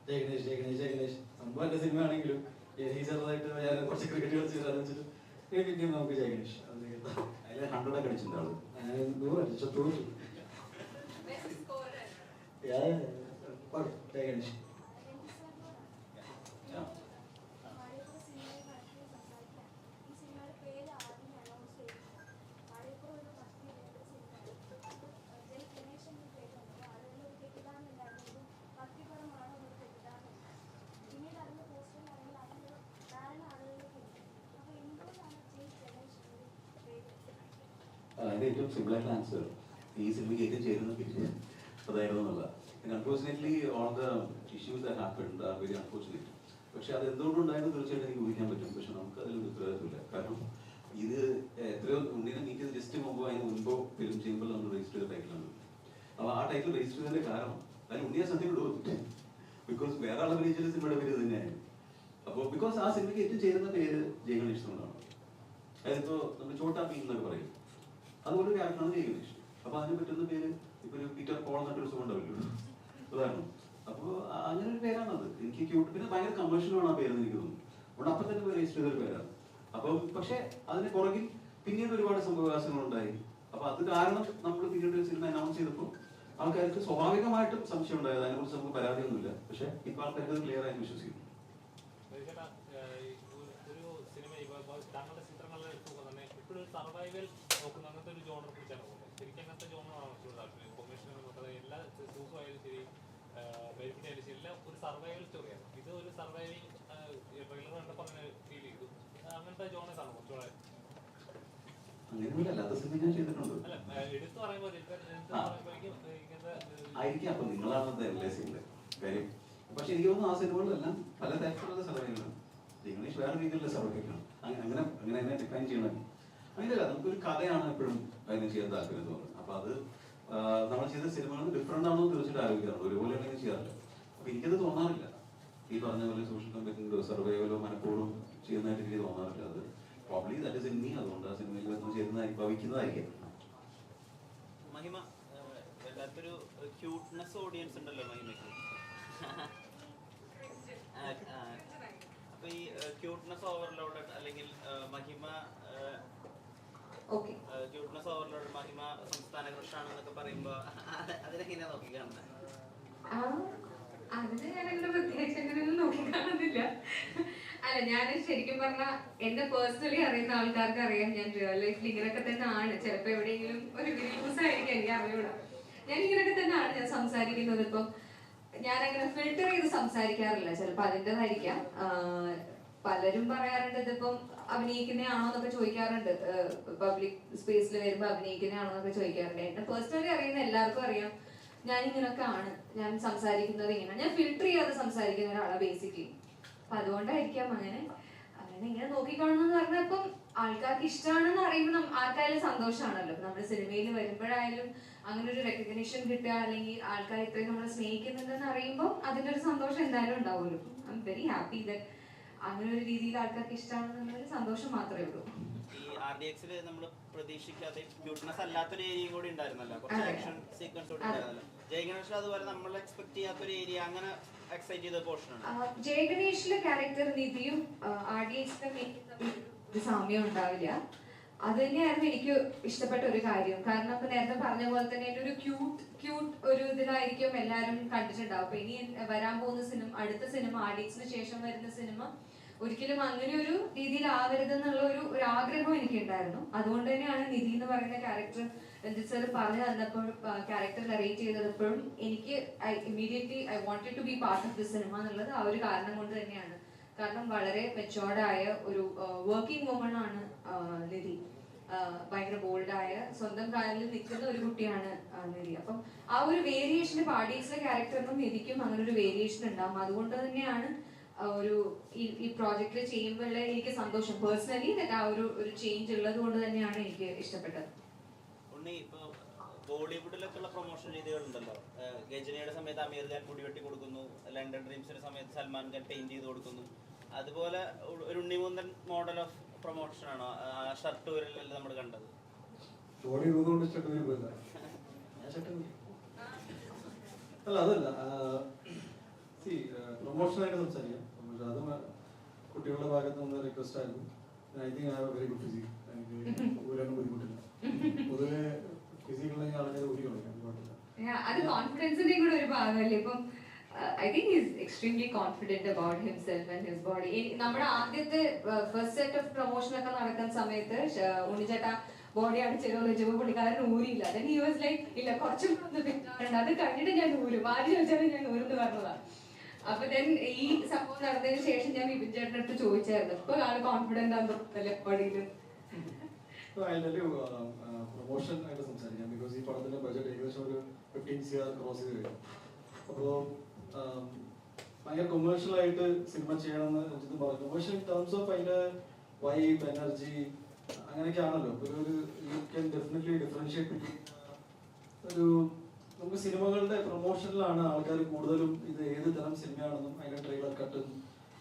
ജയഗണേഷ് സംഭവം എന്റെ സിനിമ ആണെങ്കിലും ചെറുതായിട്ട് ഞാൻ കുറച്ച് ക്രിക്കറ്റ് കളിച്ചിട്ട് പിന്നെയും നമുക്ക് ജയഗണേഷ് അതിൽ 100 കളിച്ചിട്ടുണ്ട് ആള്. 100 അടിച്ചു തോറ്റു. ജയഗണേഷ് അതിന്റെ ഏറ്റവും സിമ്പിൾ ആയിട്ടുള്ള ആൻസർ ഈ സിനിമയ്ക്ക് ഏറ്റവും ചേരുന്ന പേര് അതായിരുന്നു എന്നുള്ള. Unfortunately all the issues that happened are very unfortunate. പക്ഷെ അത് എന്തുകൊണ്ടുണ്ടായെന്ന് തീർച്ചയായിട്ടും എനിക്ക് ഊഹിക്കാൻ പറ്റും. പക്ഷെ നമുക്ക് അതിലൊരു ഉത്തരവാദിത്തമില്ല. കാരണം ഇത് എത്രയോ ഉണ്ണിനെ മീറ്റ് ചെയ്ത് ജസ്റ്റ് മുമ്പോ അതിന് മുൻപോ ഫിലിം ചെയ്യുമ്പോൾ നമ്മൾ രജിസ്റ്റർ ചെയ്ത ടൈറ്റിലാണ്. അപ്പോൾ ആ ടൈറ്റിൽ രജിസ്റ്റർ ചെയ്തതിന്റെ കാരണം അതിന് ഉണ്ണിയെ സത്യം കൊടുത്തു. ബിക്കോസ് വേറെ ആളെ അഭിനയിച്ച സിനിമയുടെ പേര് തന്നെയായിരുന്നു. അപ്പോൾ ബിക്കോസ് ആ സിനിമയ്ക്ക് ഏറ്റവും ചേരുന്ന പേര് ജയഗണേഷ് എന്നാണ്. അതിപ്പോ നമ്മൾ ചോട്ടാ ഭീം എന്നൊക്കെ പറയും. അതുപോലെ ഒരു ക്യാരക്ടറാണ് ജയഗണേഷ്. അപ്പൊ അതിന് പറ്റുന്ന പേര് ഇപ്പൊ ഒരു പീറ്റർ പോൾ എന്നൊരു സുഖം ഉണ്ടാവില്ലോ ഉദാഹരണം. അപ്പൊ അങ്ങനെ ഒരു പേരാണത്. എനിക്ക് ക്യൂട്ട്. പിന്നെ ഭയങ്കര കമേഴ്ഷ്യലാണ് ആ പേരെന്ന് എനിക്ക് തോന്നുന്നു. അതുകൊണ്ട് അപ്പൊ തന്നെ രജിസ്റ്റർ ചെയ്തൊരു പേരാണ്. അപ്പം പക്ഷെ അതിന് പുറകിൽ പിന്നീട് ഒരുപാട് സംഭവവികാസങ്ങൾ ഉണ്ടായി. അപ്പൊ അത് കാരണം നമ്മൾ പിന്നീട് ഒരു സിനിമ അനൗൺസ് ചെയ്തപ്പോൾ ആൾക്കാർക്ക് സ്വാഭാവികമായിട്ടും സംശയം ഉണ്ടായത്. അതിനെക്കുറിച്ച് നമുക്ക് പരാതിയൊന്നുമില്ല. പക്ഷെ ഇപ്പൊ ആൾക്കാർക്ക് ക്ലിയർ ആയി വിശ്വസിക്കുന്നു. താങ്കളുടെ ചിത്രങ്ങളിൽ തന്നെ ഇപ്പോഴും സർവൈവൽ നോക്കുന്ന അങ്ങനത്തെ ഒരു ജോണറെ കുറിച്ചാണ് പോകുന്നത്. ശരിക്കും അങ്ങനത്തെ ജോണറാണ് കുറച്ചുകൂടെ താല്പര്യം. കൊമേഴ്ഷ്യൽ നോക്കുന്നത് എല്ലാ സൂസുമായാലും ശരി ബെനിഫിറ്റ് ആയാലും ശരി എല്ലാം ഒരു സർവൈവൽ സ്റ്റോറിയാണ്. ഇത് ഒരു സർവൈവിങ് ട്രെയിലർ കണ്ടപ്പോൾ അങ്ങനെ ഫീൽ ചെയ്തു. അങ്ങനത്തെ ജോണേഴ്സാണ് കുറച്ചുകൂടെ. അങ്ങനെയൊന്നുമില്ല, അല്ലാത്ത സിനിമ ഞാൻ ചെയ്തിട്ടുണ്ട്. അല്ല എടുത്തു പറയുമ്പോൾ ആയിരിക്കും. അപ്പൊ നിങ്ങളാണ് റിയലൈസിംഗ് കാര്യം. പക്ഷെ എനിക്ക് തോന്നുന്നു ആ സിനിമകളിലെല്ലാം പല തരത്തിലുള്ള സർവൈവലാണ്. ഇംഗ്ലീഷ് വേറെ രീതിയിലുള്ള സർവൈവലാണ്. അങ്ങനെ അതിനെ ഡിഫൈൻ ചെയ്യണം. അങ്ങനെയല്ല, നമുക്കൊരു കഥയാണ് എപ്പോഴും അതിനെ ചെയ്യാൻ താല്പര്യം തോന്നുന്നത്. അപ്പൊ അത് നമ്മൾ ചെയ്ത സിനിമകൾ ഡിഫറെന്റ് ആണോ തീർച്ചയായിട്ടും ആലോചിക്കാറുണ്ട്. ഒരുപോലെ ഉണ്ടെങ്കിൽ ചെയ്യാറില്ല. അപ്പൊ എനിക്കത് തോന്നാറില്ല. ഈ പറഞ്ഞ പോലെ സോഷ്യൽ കമ്പനിയോ സർവൈവലോ മനഃപൂർവ്വം ചെയ്യുന്നതായിട്ട് എനിക്ക് തോന്നാറില്ല. അത് probably that is in me. അതുകൊണ്ട് ആ സിനിമയിൽ ചെയ്യുന്നതായിരിക്കും, ഭവിക്കുന്നതായിരിക്കും. മഹിമ വല്ലാത്തൊരു ക്യൂട്ട്നെസ് ഓഡിയൻസ് ഉണ്ടല്ലോ മഹിമയ്ക്ക്. അപ്പൊ ഈ ക്യൂട്ട്നെസ് ഓവർലോഡ് അല്ലെങ്കിൽ മഹിമ ക്യൂട്ട്നെസ് ഓവർലോഡ് മഹിമ സംസ്ഥാന കൃഷാണെന്നൊക്കെ പറയുമ്പോ അതിനെങ്ങനെയാ നോക്കി കാണുന്നത്? അതിന് ഞാനങ്ങനെ പ്രത്യേകിച്ച് അങ്ങനെയൊന്നും നോക്കി കാണുന്നില്ല. അല്ല, ഞാൻ ശരിക്കും പറഞ്ഞാൽ എന്നെ പേഴ്സണലി അറിയുന്ന ആൾക്കാർക്ക് അറിയാം ഞാൻ റിയൽ ലൈഫിൽ ഇങ്ങനെയൊക്കെ തന്നെ ആണ്. ചിലപ്പോൾ എവിടെയെങ്കിലും ഒരു ന്യൂസ് ആയിരിക്കും, എനിക്ക് അറിയൂടാ. ഞാൻ ഇങ്ങനെയൊക്കെ തന്നെ ആണ് ഞാൻ സംസാരിക്കുന്നത്. ഇപ്പം ഞാൻ അങ്ങനെ ഫിൽട്ടർ ചെയ്ത് സംസാരിക്കാറില്ല. ചിലപ്പോൾ അതിൻ്റെതായിരിക്കാം. പലരും പറയാറുണ്ട് ഇതിപ്പം അഭിനയിക്കുന്നതാണോ എന്നൊക്കെ ചോദിക്കാറുണ്ട്. പബ്ലിക് സ്പേസിൽ വരുമ്പോൾ അഭിനയിക്കുന്നതാണോ എന്നൊക്കെ ചോദിക്കാറുണ്ട്. എന്നെ പേഴ്സണലി അറിയുന്ന എല്ലാവർക്കും അറിയാം ഞാൻ ഇങ്ങനെയൊക്കെ ആണ്, ഞാൻ സംസാരിക്കുന്നത് ഇങ്ങനെ. ഞാൻ ഫിൽട്ടർ ചെയ്യാതെ സംസാരിക്കുന്ന ഒരാളാണ് ബേസിക്കലി. അപ്പൊ അതുകൊണ്ടായിരിക്കാം അങ്ങനെ ഇങ്ങനെ നോക്കിക്കാണുന്നെന്ന് പറഞ്ഞാൽ ഇപ്പം ആൾക്കാർക്ക് ഇഷ്ടമാണെന്ന് അറിയുമ്പോൾ ആർക്കായാലും സന്തോഷമാണല്ലോ. നമ്മുടെ സിനിമയിൽ വരുമ്പോഴായാലും അങ്ങനെ ഒരു റെക്കഗ്നിഷൻ കിട്ടുക, അല്ലെങ്കിൽ ആൾക്കാർ ഇത്രയും നമ്മളെ സ്നേഹിക്കുന്നുണ്ടെന്ന് അറിയുമ്പോൾ അതിന്റെ ഒരു സന്തോഷം എന്തായാലും ഉണ്ടാവുമല്ലോ. I am very happy that അങ്ങനെ ഒരു രീതിയിൽ ആൾക്കാർക്ക് ഇഷ്ടമാണെന്നുള്ളൊരു സന്തോഷം മാത്രമേ ഉള്ളൂ. ഈ RDX നമ്മൾ പ്രതീക്ഷിക്കാതെ ക്യൂട്ട്നെസ് അല്ലാത്തൊരു ഏരിയയും കൂടി ഉണ്ടായിരുന്നല്ലോ, കുറച്ച് ആക്ഷൻ സീക്വൻസ് കൂടി ഉണ്ടായിരുന്നല്ലോ. ജയഗണേഷ് അതുപോലെ നമ്മൾ എക്സ്പെക്ട് ചെയ്യാത്തൊരു ഏരിയ, അങ്ങനെ എക്സൈറ്റ് ചെയ്ത പോർഷനാണ്. ജയഗണേഷിലെ ക്യാരക്ടർ നിധിയും RDXിലെ ഒരു സാമ്യം ഉണ്ടാവില്ല. അത് തന്നെയായിരുന്നു എനിക്ക് ഇഷ്ടപ്പെട്ട ഒരു കാര്യം. കാരണം ഇപ്പൊ നേരത്തെ പറഞ്ഞ പോലെ തന്നെ ഒരു ക്യൂട്ട് ഒരു ഇതിലായിരിക്കും എല്ലാവരും കണ്ടിട്ടുണ്ടാവും. അപ്പൊ ഇനി വരാൻ പോകുന്ന സിനിമ, അടുത്ത സിനിമ RDXിന് ശേഷം വരുന്ന സിനിമ ഒരിക്കലും അങ്ങനെ ഒരു രീതിയിൽ ആവരുതെന്നുള്ള ഒരു ആഗ്രഹം എനിക്ക് ഉണ്ടായിരുന്നു. അതുകൊണ്ട് തന്നെയാണ് നിധി എന്ന് പറയുന്ന ക്യാരക്ടർ രഞ്ജിത്ത് സർ പറഞ്ഞു തന്നപ്പോൾ, ക്യാരക്ടർ നറേറ്റ് ചെയ്തപ്പോഴും എനിക്ക് immediately I wanted to be part of the cinema എന്നുള്ളത് ആ ഒരു കാരണം കൊണ്ട് തന്നെയാണ്. കാരണം വളരെ മെച്ചോർഡായ ഒരു വർക്കിംഗ് വുമൺ ആണ് നിധി. ഭയങ്കര ബോൾഡായ സ്വന്തം കാലിൽ നിൽക്കുന്ന ഒരു കുട്ടിയാണ് നിധി. അപ്പം ആ ഒരു വേരിയേഷൻ RDXിലെ ക്യാരക്ടറിനും നിധിക്കും അങ്ങനെ ഒരു വേരിയേഷൻ ഉണ്ടാവും. അതുകൊണ്ട് തന്നെയാണ് ഒരു ഈ പ്രോജക്റ്റിൽ ചെയ്യുമ്പോൾ എനിക്ക് സന്തോഷം പേഴ്സണലി ആ ഒരു ചേഞ്ച് ഉള്ളത് കൊണ്ട് തന്നെയാണ് എനിക്ക് ഇഷ്ടപ്പെട്ടത്. ഇപ്പൊ ബോളിവുഡിലൊക്കെ ഉള്ള പ്രൊമോഷൻ രീതികളുണ്ടല്ലോ. ഗജനിയുടെ സമയത്ത് അമീർ ഖാൻ മുടി വെട്ടി കൊടുക്കുന്നു, ലണ്ടൻ ഡ്രീംസിന്റെ സമയത്ത് സൽമാൻ ഖാൻ പെയിന്റ് ചെയ്ത് കൊടുക്കുന്നു. അതുപോലെ ഒരു ഉണ്ണിമുന്തൻ മോഡൽ ഓഫ് പ്രൊമോഷൻ ആണോ ഷർട്ട് ഊരലല്ല നമ്മൾ കണ്ടത്? അല്ല, അതല്ല, പ്രൊമോഷനായിട്ട് സംസാരിക്കാം. അത് കുട്ടികളുടെ ഭാഗത്ത് നിന്ന് റിക്വസ്റ്റ് ആയിരുന്നു. I think I have A very good physique. എനിക്ക് ഊരാനും ബുദ്ധിമുട്ടില്ല. പൊതുവെ ഫിസിക്കുള്ള ആൾക്കാർ ഊരി കളിക്കാൻ പാടില്ല. അത് കോൺഫിഡൻസിന്റെ കൂടെ ഒരു ഭാഗമല്ലേ. ഇപ്പം I think he's extremely confident about himself and his body. നമ്മുടെ ആദ്യത്തെ ഫസ്റ്റ് സെറ്റ് ഓഫ് പ്രൊമോഷൻ ഒക്കെ നടക്കുന്ന സമയത്ത് ഉണ്ണിച്ചേട്ടാ ബോഡി അടിച്ചെന്ന് വെച്ചപ്പോൾ പുള്ളിക്കാരൻ ഊരിയില്ല. then he was like ഇല്ല കുറച്ചും അത് കഴിഞ്ഞിട്ട് ഞാൻ ഊരും, ആദ്യം ചോദിച്ചാലും ഞാൻ ഊരെന്ന് പറഞ്ഞതാണ്. അപ്പൊ then ഈ സംഭവം നടന്നതിന് ശേഷം ഞാൻ വിപിൻ ചേട്ടൻ്റെ അടുത്ത് ചോദിച്ചായിരുന്നു, ഇപ്പൊ ആള് കോൺഫിഡന്റ് ആണെന്നല്ലേ ബോഡിയിൽ. പ്രൊമോഷൻ ആയിട്ട് സംസാരിക്കാം. ബിക്കോസ് ഈ പടത്തിന്റെ ബഡ്ജറ്റ് ഏകദേശം ഒരു 15 CR ക്രോസ് ചെയ്ത് വരും. അപ്പോൾ ഭയങ്കര കൊമേഴ്ഷ്യൽ ആയിട്ട് സിനിമ ചെയ്യണമെന്ന് രഞ്ജിത്ത് പറഞ്ഞു. കൊമേഴ്ഷ്യൽ ഇൻ ടേംസ് ഓഫ് അതിന്റെ വൈബ്, എനർജി, അങ്ങനെയൊക്കെ ആണല്ലോ. ഒരു you can definitely differentiate between ഒരു നമുക്ക് സിനിമകളുടെ പ്രൊമോഷനിലാണ് ആൾക്കാർ കൂടുതലും ഇത് ഏത് തരം സിനിമയാണെന്നും അതിന്റെ ട്രെയിലർ കട്ടും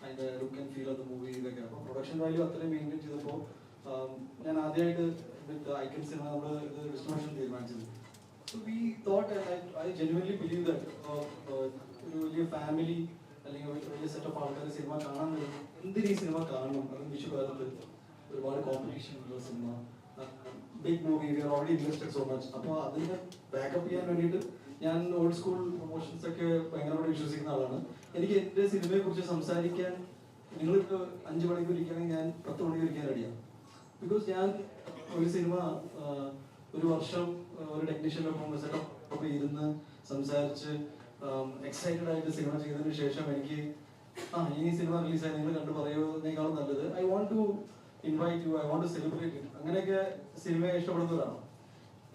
അതിന്റെ look and feel of the movie ഇതൊക്കെ. അപ്പോൾ പ്രൊഡക്ഷൻ വാല്യൂ അത്രയും മെയിൻറ്റെയിൻ ചെയ്തപ്പോൾ ഞാൻ ആദ്യമായിട്ട് ഐക്കൺ സിനിമ നമ്മൾ ഇത് ഡിസ്ട്രിബ്യൂഷൻ തീരുമാനിച്ചത്. So we thought, and I genuinely believe that ഒരു വലിയ ഫാമിലി അല്ലെങ്കിൽ വലിയ സെറ്റ് ഓഫ് ആൾക്കാർ സിനിമ കാണാൻ വരും. എന്തിനീ സിനിമ കാണണം? അത് വിഷുകാലത്ത് ഒരുപാട് കോമ്പറ്റീഷൻ ഉള്ള cinema, big movie, we are already invested so much. അപ്പോൾ അതിനെ ബാക്കപ്പ് ചെയ്യാൻ വേണ്ടിയിട്ട് ഞാൻ ഓൾഡ് സ്കൂൾ പ്രൊമോഷൻസ് ഒക്കെ ഭയങ്കരമായിട്ട് വിശ്വസിക്കുന്ന ആളാണ്. എനിക്ക് എൻ്റെ സിനിമയെ കുറിച്ച് സംസാരിക്കാൻ നിങ്ങൾക്ക് 5 മണിക്കൂർ ഇരിക്കുകയാണെങ്കിൽ ഞാൻ 10 മണിക്കൂർ ഇരിക്കാൻ റെഡിയാണ്. ബിക്കോസ് ഞാൻ ഒരു സിനിമ ഒരു വർഷം ഒരു ടെക്നീഷ്യനൊപ്പം സെറ്റപ്പ് ഇരുന്ന് സംസാരിച്ച് എക്സൈറ്റഡ് ആയിട്ട് സിനിമ ചെയ്തതിനു ശേഷം എനിക്ക് ഈ സിനിമ റിലീസായി നിങ്ങൾ കണ്ടു പറയുന്നതിനേക്കാളും നല്ലത് I want to invite you, I want to celebrate it. അങ്ങനെയൊക്കെ സിനിമയെ ഇഷ്ടപ്പെടുന്നവരാണ്.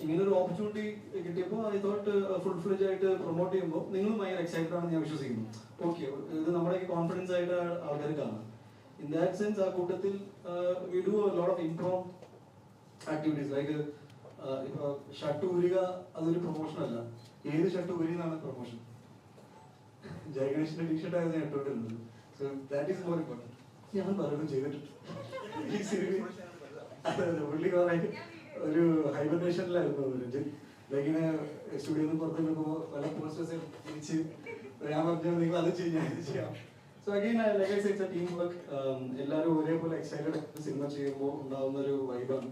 ഇങ്ങനെ ഒരു ഓപ്പർച്യൂണിറ്റി കിട്ടിയപ്പോൾ ഐ തോട്ട് ഫുൾ ഫ്ലെഡ്ജ് ആയിട്ട് പ്രൊമോട്ട് ചെയ്യുമ്പോൾ നിങ്ങൾ ഭയങ്കര എക്സൈറ്റഡ് ആണെന്ന് ഞാൻ വിശ്വസിക്കുന്നു. ഓക്കെ, ഇത് നമ്മുടെ കോൺഫിഡൻസ് ആയിട്ട് ആൾക്കാർ കാണാം. ഇൻ ദാറ്റ് സെൻസ് ആ കൂട്ടത്തിൽ we do a lot of improve activities. Like ഇപ്പൊ ഷർട്ട് ഊരുക അതൊരു പ്രൊമോഷൻ അല്ല. ഏത് ഷർട്ട് ഊരി എന്നാണ് പ്രൊമോഷൻ. ജയഗണേഷിന്റെ ടീഷർട്ട് ആയിരുന്നു ഞാൻ ഇട്ടോണ്ടിരുന്നത്. So that is more important. ഞാൻ പലതും ചെയ്തിട്ടുണ്ട് ഈ സിനിമ. അതെ, പുള്ളി കുറെ ഒരു ഹൈബർനേഷനിലായിരുന്നു രഞ്ജിത്ത്. ഇങ്ങനെ സ്റ്റുഡിയോന്ന് പുറത്ത് നോക്കുമ്പോൾ പല പോസ്റ്റേഴ്സ് തിരിച്ച് ഞാൻ പറഞ്ഞു നിങ്ങൾ അത് ചെയ്യാം. So again like I say it's A team work. എല്ലാവരും ഒരേപോലെ എക്സൈറ്റഡ് സിനിമ ചെയ്യുമ്പോൾ ഉണ്ടാവുന്ന ഒരു വൈബാണ്.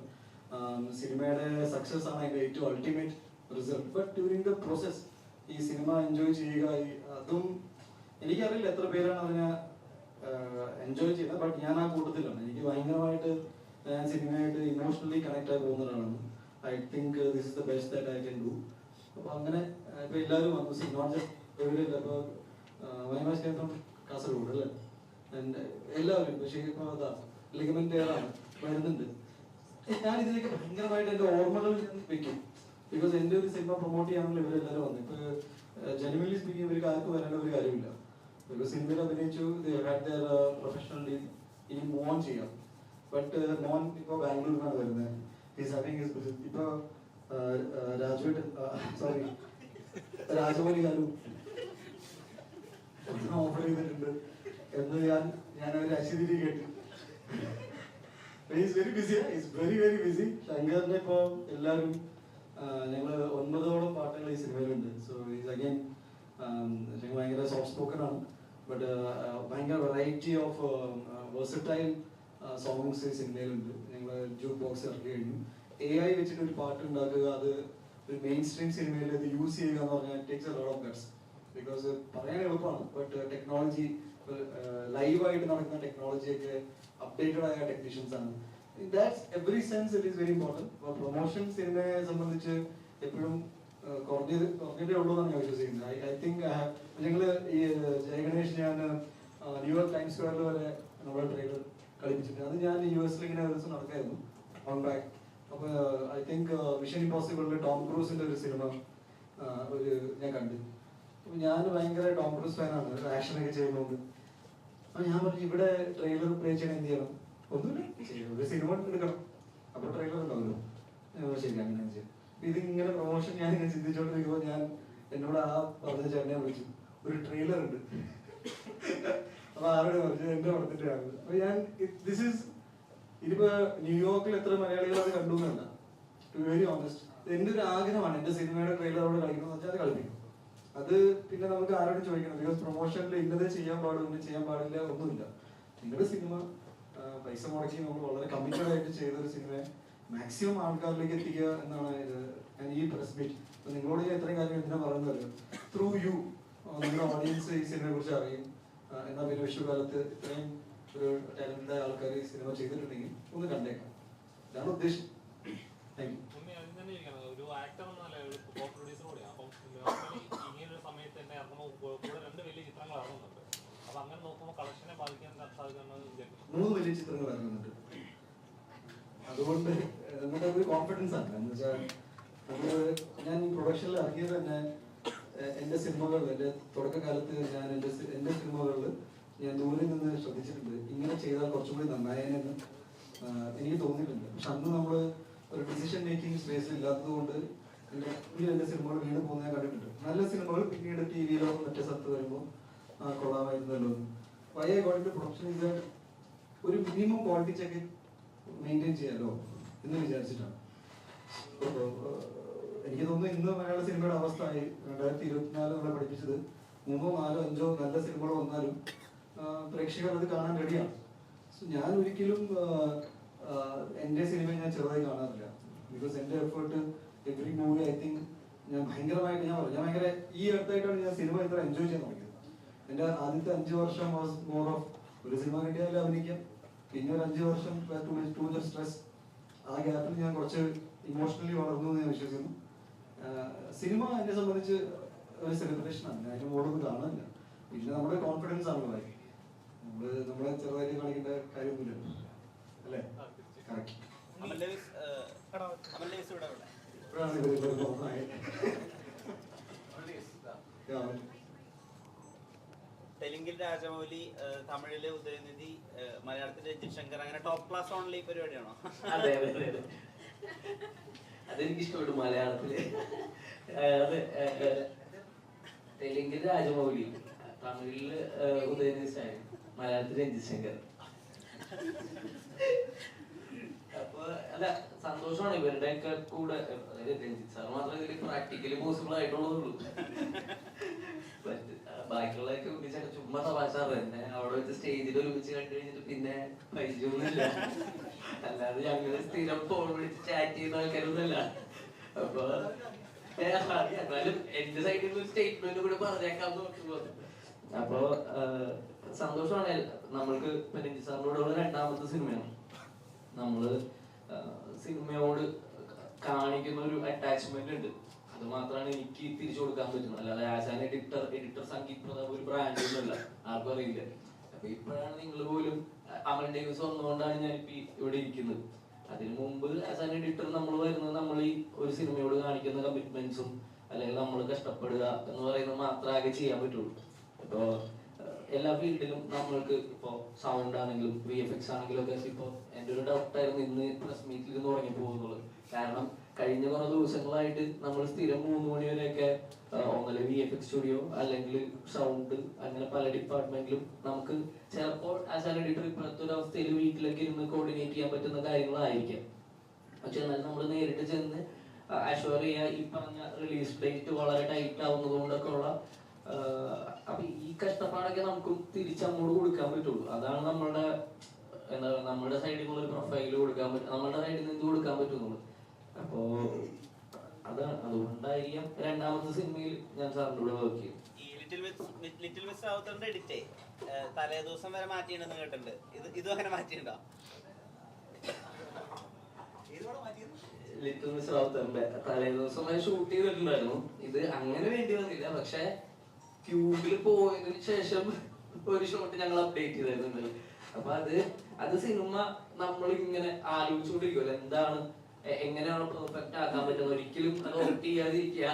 സിനിമയുടെ സക്സസ് ആണ് അതിന്റെ ഏറ്റവും ultimate result. But during the process ഈ സിനിമ എൻജോയ് ചെയ്യുക, അതും എനിക്കറിയില്ല എത്ര പേരാണ് അതിനെ എൻജോയ് ചെയ്യുന്നത്. ബട്ട് ഞാൻ ആ കൂട്ടത്തിലാണ്. എനിക്ക് ഭയങ്കരമായിട്ട് ഞാൻ സിനിമയായിട്ട് ഇമോഷണലി കണക്ട് ആയി പോകുന്ന ഒരാളാണ്. I think this is the best that I can do. അപ്പോൾ അങ്ങനെ ഇപ്പോൾ എല്ലാവരും വന്നു. സി നോട്ട് ജസ്റ്റ് എവരില്ല. ഇപ്പോൾ വൈമാസ് കേന്ദ്രം കാസർഗോഡ് അല്ലേ, ആൻഡ് എല്ലാവരും പക്ഷേ ഇപ്പോൾ അതാ ലിഗമെന്റ് ആണ് വരുന്നുണ്ട്. ഞാൻ ഇതിലേക്ക് ഭയങ്കരമായിട്ട് എൻ്റെ ഓർമ്മകൾ വെക്കും. ബിക്കോസ് എൻ്റെ ഒരു സിനിമ പ്രൊമോട്ട് ചെയ്യാനുള്ള ഇവരെല്ലാവരും വന്നു. ഇപ്പോൾ ജെനുവൻലി സ്പീക്കിംഗ് ഇവർക്ക് ആർക്കും വരേണ്ട ഒരു കാര്യമില്ല. ബിക്കോസ് സിനിമയിൽ അഭിനയിച്ചു, പ്രൊഫഷണൽ ഇനി മൂവ് ഓൺ ചെയ്യാം. ബട്ട് മോൻ ഇപ്പോൾ ബാംഗ്ലൂരിലാണ് വരുന്നത്. ഹിസ് ഹാവിംഗ് ഹിസ് ഇപ്പോൾ സോറി രാജമൗലി ഗാലു ഓഫർ ചെയ്തിട്ടുണ്ട് എന്ന് ഞാൻ ഒരു അശ്വതി കേട്ടു. Is very busy, is very very busy. ശങ്കറിനെ ഇപ്പോൾ എല്ലാവരും ഞങ്ങൾ 9ഓളം പാട്ടുകൾ ഈ സിനിമയിലുണ്ട്. സോ ഈസ് അഗൈൻ ഭയങ്കര സോഫ്റ്റ് സ്പോക്കൺ ആണ്. ബട്ട് ഭയങ്കര വെറൈറ്റി ഓഫ് വേഴ്സറ്റൈൽ സോങ്സ് ഈ സിനിമയിലുണ്ട്. ഞങ്ങൾ ജൂക്ക് ബോക്സ് ഇറക്കി കഴിഞ്ഞു. AI വെച്ചിട്ട് ഒരു പാട്ട് ഉണ്ടാക്കുക, അത് ഒരു മെയിൻ സ്ട്രീം സിനിമയിൽ ഇത് യൂസ് ചെയ്യുക എന്ന് പറഞ്ഞാൽ takes a lot of guts. Because പറയാൻ എളുപ്പമാണ്, ബട്ട് ടെക്നോളജി ലൈവായിട്ട് നടക്കുന്ന ടെക്നോളജിയൊക്കെ അപ്ഡേറ്റഡ് ആയ ടെക്നീഷ്യൻസ് ആണ്. That's every sense it is very important. അപ്പോൾ പ്രൊമോഷൻ സിനിമയെ സംബന്ധിച്ച് എപ്പോഴും കുറഞ്ഞതേ ഉള്ളൂ എന്നാണ് ഞാൻ വിശ്വസിക്കുന്നത്. ഐ തിങ്ക് ഞങ്ങൾ ഈ ജയഗണേഷ് ഞാൻ ന്യൂയോർക്ക് ടൈംസ് സ്ക്വയറിൽ വരെ നമ്മുടെ ട്രെയിലർ കളിപ്പിച്ചിട്ടുണ്ട്. അത് ഞാൻ US ഇങ്ങനെ ഒരു ദിവസം നടക്കായിരുന്നു ഓൺ ബാക്ക്. അപ്പോൾ ഐ തിങ്ക് മിഷൻ ഇമ്പോസിബിളിൽ ടോം ക്രൂസിന്റെ ഒരു സിനിമ ഒരു ഞാൻ കണ്ടു. അപ്പോൾ ഞാൻ ഭയങ്കര ടോം ക്രൂസ് ഫാനാണ്, ആക്ഷനൊക്കെ ചെയ്യുന്നത്. അപ്പോൾ ഞാൻ പറഞ്ഞു ഇവിടെ ട്രെയിലർ പ്ലേ ചെയ്യണം, എന്ത് ചെയ്യണം? ഒന്നുമില്ല, ഒരു സിനിമ എടുക്കണം, അപ്പോൾ ട്രെയിലർ ഉണ്ടാവുമല്ലോ. ശരി, അങ്ങനെ ചെയ്യും. ഇതിങ്ങനെ പ്രൊമോഷൻ ഞാൻ ഇങ്ങനെ ചിന്തിച്ചുകൊണ്ടിരിക്കുമ്പോൾ ഞാൻ എന്നോട് ആ പറഞ്ഞ ചേട്ടനെ വിളിച്ചു, ഒരു ട്രെയിലർ ഉണ്ട്. അപ്പൊ ആരോട് പറഞ്ഞു? എന്റെ പടത്തിന്റെ ആണ്. അപ്പൊ ഞാൻ ദിസ് ഈസ് ഇതിപ്പോ ന്യൂയോർക്കിൽ എത്ര മലയാളികൾ അത് കണ്ടു എന്നല്ല, ടു വെരി ഓണസ്റ്റ്. എന്റെ ഒരു ആഗ്രഹമാണ് എന്റെ സിനിമയുടെ ട്രെയിലർ അവിടെ കളിക്കണം എന്ന് വെച്ചാൽ അത് കളിപ്പിക്കും. അത് പിന്നെ നമുക്ക് ആരോടും ചോദിക്കണം. ബിക്കോസ് പ്രൊമോഷനിൽ ഇന്നതേ ചെയ്യാൻ പാടും, ഇന്ന് ചെയ്യാൻ പാടില്ല, ഒന്നുമില്ല. നിങ്ങളുടെ സിനിമ പൈസ മുടക്കി നമ്മൾ വളരെ കമ്മിറ്റഡ് ആയിട്ട് ചെയ്തൊരു സിനിമയെ മാക്സിമം ആൾക്കാരിലേക്ക് എത്തിക്കുക എന്നാണ് ഈ പ്രസ് മീറ്റ്. അപ്പൊ നിങ്ങളോട് ഞാൻ ഇത്രയും കാര്യം എന്തിനാ പറയുന്നത്, ത്രൂ യു നിങ്ങളുടെ ഓഡിയൻസ് ഈ സിനിമയെ കുറിച്ച് അറിയും. എന്നാൽ പിന്നെ വിഷുകാലത്ത് ഇത്രയും ഒരു ടാലന്റഡ് ആൾക്കാർ ഈ സിനിമ ചെയ്തിട്ടുണ്ടെങ്കിൽ ഒന്ന് കണ്ടേക്കാം. ഇതാണ് ഉദ്ദേശം. Thank you. ഒരു ആക്ടർ എന്നല്ല, ഒരു പ്രൊഡ്യൂസർ കൂടിയാണ്. അപ്പം ഇങ്ങനൊരു സമയത്ത് തന്നെ ഇറങ്ങുമ്പോൾ കൂടെ 2 വലിയ ചിത്രങ്ങൾ ഇറങ്ങുന്നുണ്ട്. അപ്പൊ അങ്ങനെ നോക്കുമ്പോൾ കളക്ഷനെ ബാധിക്കാൻ സാധ്യത 3 വലിയ ചിത്രങ്ങൾ ഇറങ്ങുന്നുണ്ട്. അതുകൊണ്ട് നമ്മുടെ ഒരു കോൺഫിഡൻസ് ആണ്. എന്ന് വെച്ചാൽ ഞാൻ ഈ പ്രൊഡക്ഷനിൽ ഇറങ്ങിയത് തന്നെ എൻ്റെ സിനിമകളിൽ, എൻ്റെ തുടക്കകാലത്ത് ഞാൻ എൻ്റെ സിനിമകളിൽ ഞാൻ ദൂരെ നിന്ന് ശ്രദ്ധിച്ചിട്ടുണ്ട്, ഇങ്ങനെ ചെയ്താൽ കുറച്ചും കൂടി നന്നായെന്ന് എനിക്ക് തോന്നിയിട്ടുണ്ട്. പക്ഷെ അന്ന് നമ്മൾ ഒരു ഡിസിഷൻ മേക്കിംഗ് സ്പേസ് ഇല്ലാത്തത് കൊണ്ട് എൻ്റെ സിനിമകൾ വീണ് പോകുന്ന ഞാൻ കണ്ടിട്ടുണ്ട്. നല്ല സിനിമകൾ പിന്നീട് TV-യിലോ മറ്റേ സ്ഥലത്ത് വരുമ്പോൾ കൊള്ളാമായിരുന്നല്ലോ. Why I got into production is ഒരു മിനിമം ക്വാളിറ്റി ചെക്ക് മെയിൻറ്റെയിൻ ചെയ്യാലോ എന്ന് വിചാരിച്ചിട്ടാണ്. എനിക്ക് തോന്നുന്നു ഇന്ന് മലയാള സിനിമയുടെ അവസ്ഥ 2024 നമ്മളെ പഠിപ്പിച്ചത് 3, 4, 5 നല്ല സിനിമകൾ വന്നാലും പ്രേക്ഷകർ അത് കാണാൻ റെഡിയാണ്. ഞാൻ ഒരിക്കലും എൻ്റെ സിനിമയെ ഞാൻ ചെറുതായി കാണാറില്ല. ബിക്കോസ് എൻ്റെ effort every movie I think ഞാൻ ഭയങ്കരമായിട്ട് ഞാൻ ഭയങ്കര ഈ അടുത്തായിട്ടാണ് ഞാൻ സിനിമ ഇത്ര എൻജോയ് ചെയ്യാൻ തുടങ്ങിയത്. എൻ്റെ ആദ്യത്തെ 5 വർഷം വാസ് മോർ ഓഫ് ഒരു സിനിമ കിട്ടിയാലും അഭിനയിക്കാം, പിന്നെ ഒരു 5 വർഷം ടു മച്ച് സ്ട്രെസ്. ആ ഗ്യാപ്പിൽ ഞാൻ കുറച്ച് ഇമോഷണലി വളർന്നു എന്ന് ഞാൻ വിശ്വസിക്കുന്നു. സിനിമ എന്നെ സംബന്ധിച്ച് ഒരു സെലിബ്രേഷനാണ്, ഞാൻ അതിന് മോഡൊന്നും കാണാനില്ല. പിന്നെ നമ്മുടെ കോൺഫിഡൻസ് ആണ് കാര്യം. നമ്മളെ ചെറുതായിട്ട് കാണിക്കേണ്ട കാര്യമൊന്നുമില്ല അല്ലേ? ഇപ്പോഴാണ് തെലുങ്കിൽ രാജമൗലി, തമിഴിലെ ഉദയനിധി, മലയാളത്തിലെ രഞ്ജിത് ശങ്കർ, അങ്ങനെ ടോപ്പ് ക്ലാസ് ഓൺലി പരിപാടിയാണോ? അതെ അതെ അതെ, അതെനിക്ക് ഇഷ്ടപ്പെട്ടു. മലയാളത്തില് തെലുങ്കിൽ രാജമൗലി, തമിഴില് ഉദയനിധി, മലയാളത്തിൽ രഞ്ജിത് ശങ്കർ. അപ്പൊ അല്ല, സന്തോഷമാണ് ഇവരുടെ ഒക്കെ കൂടെ. രഞ്ജിത് സാർ മാത്രമേ ഇതിൽ പ്രാക്ടിക്കലി പോസിബിൾ ആയിട്ടുള്ളൂ. ബാക്കിയുള്ളതൊക്കെ ഒന്നിച്ചൊക്കെ ചുമ്മാ തമാശാറ് തന്നെ. അവിടെ വെച്ച് സ്റ്റേജിൽ ഒരുമിച്ച് കണ്ടു കഴിഞ്ഞിട്ട് പിന്നെ പരിചയമൊന്നുമില്ല. അല്ലാതെ ഞങ്ങള് സ്ഥിരം ഫോൺ വിളിച്ച് ചാറ്റ് ചെയ്യുന്ന ആൾക്കാരൊന്നുമല്ല. അപ്പൊ എന്നാലും എന്റെ സൈഡിൽ നിന്ന് സ്റ്റേറ്റ്മെന്റ് കൂടെ പറഞ്ഞേക്കാൻ നോക്കുമ്പോ അപ്പോ സന്തോഷമാണ് നമ്മൾക്ക് രഞ്ജിത്ത് സാറിനോടുള്ള രണ്ടാമത്തെ സിനിമയാണ്. നമ്മള് സിനിമയോട് കാണിക്കുന്ന ഒരു അറ്റാച്ച്മെന്റ് ഉണ്ട്, അത് മാത്രമാണ് എനിക്ക് തിരിച്ചു കൊടുക്കാൻ പറ്റുന്നത്. അല്ലാതെ as an editor Sangeeth Prathap ഒരു ബ്രാൻഡ് ഒന്നുമല്ല, ആർക്കും അറിയില്ല. അപ്പൊ ഇപ്പോഴാണ് നിങ്ങൾ പോലും അമൽ ഡേവിസ് വന്നുകൊണ്ടാണ് ഞാനിപ്പോ ഇവിടെ ഇരിക്കുന്നത്. അതിനു മുമ്പ് ആസ് ആൻ എഡിറ്റർ നമ്മൾ വരുന്നത് നമ്മൾ ഈ ഒരു സിനിമയോട് കാണിക്കുന്ന കമ്മിറ്റ്മെന്റ്സും അല്ലെങ്കിൽ നമ്മൾ കഷ്ടപ്പെടുക എന്ന് പറയുന്നത് മാത്രമേ ചെയ്യാൻ പറ്റുള്ളൂ. ഇപ്പോ എല്ലാ ഫീൽഡിലും നമ്മൾക്ക് ഇപ്പോ സൗണ്ട് ആണെങ്കിലും VFX ആണെങ്കിലും ഒക്കെ ഇപ്പോ എൻ്റെ ഒരു ഡൗട്ടായിരുന്നു ഇന്ന് പ്രസ് മീറ്റിൽ നിന്ന് തുടങ്ങി പോകുന്നുള്ളത്. കാരണം കഴിഞ്ഞ കുറെ ദിവസങ്ങളായിട്ട് നമ്മൾ സ്ഥിരം 3 മണി വരെയൊക്കെ ഒന്നല്ല VFX സ്റ്റുഡിയോ അല്ലെങ്കിൽ സൗണ്ട് അങ്ങനെ പല ഡിപ്പാർട്ട്മെന്റിലും നമുക്ക് ചിലപ്പോൾ ആസ് ആൻ എഡിറ്റർ ഇപ്പോഴത്തെ ഒരു അവസ്ഥയിൽ വീട്ടിലൊക്കെ ഇരുന്ന് കോർഡിനേറ്റ് ചെയ്യാൻ പറ്റുന്ന കാര്യങ്ങളായിരിക്കാം. പക്ഷെ എന്നാൽ നമ്മൾ നേരിട്ട് ചെന്ന് അഷ്വർ ചെയ്യുക, ഈ പറഞ്ഞ റിലീസ് ഡേറ്റ് വളരെ ടൈറ്റ് ആവുന്നത് കൊണ്ടൊക്കെ ഉള്ള അപ്പൊ ഈ കഷ്ടപ്പാടൊക്കെ നമുക്ക് തിരിച്ചങ്ങോട്ട് കൊടുക്കാൻ പറ്റുള്ളൂ. അതാണ് നമ്മളുടെ എന്താ പറയുക, നമ്മുടെ സൈഡിൽ നിന്ന് ഒരു പ്രൊഫൈല് കൊടുക്കാൻ പറ്റും, നമ്മുടെ സൈഡിൽ നിന്ന് കൊടുക്കാൻ പറ്റുന്നുള്ളൂ. അപ്പോ അതാണ്, അതുകൊണ്ടായിരിക്കാം രണ്ടാമത്തെ സിനിമയിൽ ഞാൻ സാറിൻ്റെ കൂടെ വർക്ക് ചെയ്യും. ഈ ലിറ്റിൽ മിസ് റാവുത്തറിന്റെ എഡിറ്റേ തലേ ദിവസം വരെ മാറ്റിയിട്ടുണ്ടെന്ന് കേട്ടിട്ടുണ്ട്. ഇതും അങ്ങനെ മാറ്റിയിട്ടുണ്ടോ? ലിറ്റിൽ മിസ് റാവുത്തറിന്റെ തലേ ദിവസം വരെ ഷൂട്ട് ചെയ്തിട്ടുണ്ടായിരുന്നു. ഇത് അങ്ങനെ വേണ്ടി വന്നില്ല, പക്ഷെ ക്യൂബിൽ പോയതിനു ശേഷം ഒരു ഷോട്ട് ഞങ്ങൾ അപ്ഡേറ്റ് ചെയ്തായിരുന്നു. അപ്പൊ അത് സിനിമ നമ്മൾ ഇങ്ങനെ ആലോചിച്ചുകൊണ്ടിരിക്കുമല്ലോ, എന്താണ് എങ്ങനെയാണ് പെർഫെക്റ്റ് ആക്കാൻ പറ്റുന്നത്. ഒരിക്കലും അത് ഓപ്റ്റ് ചെയ്യാതിരിക്കുക.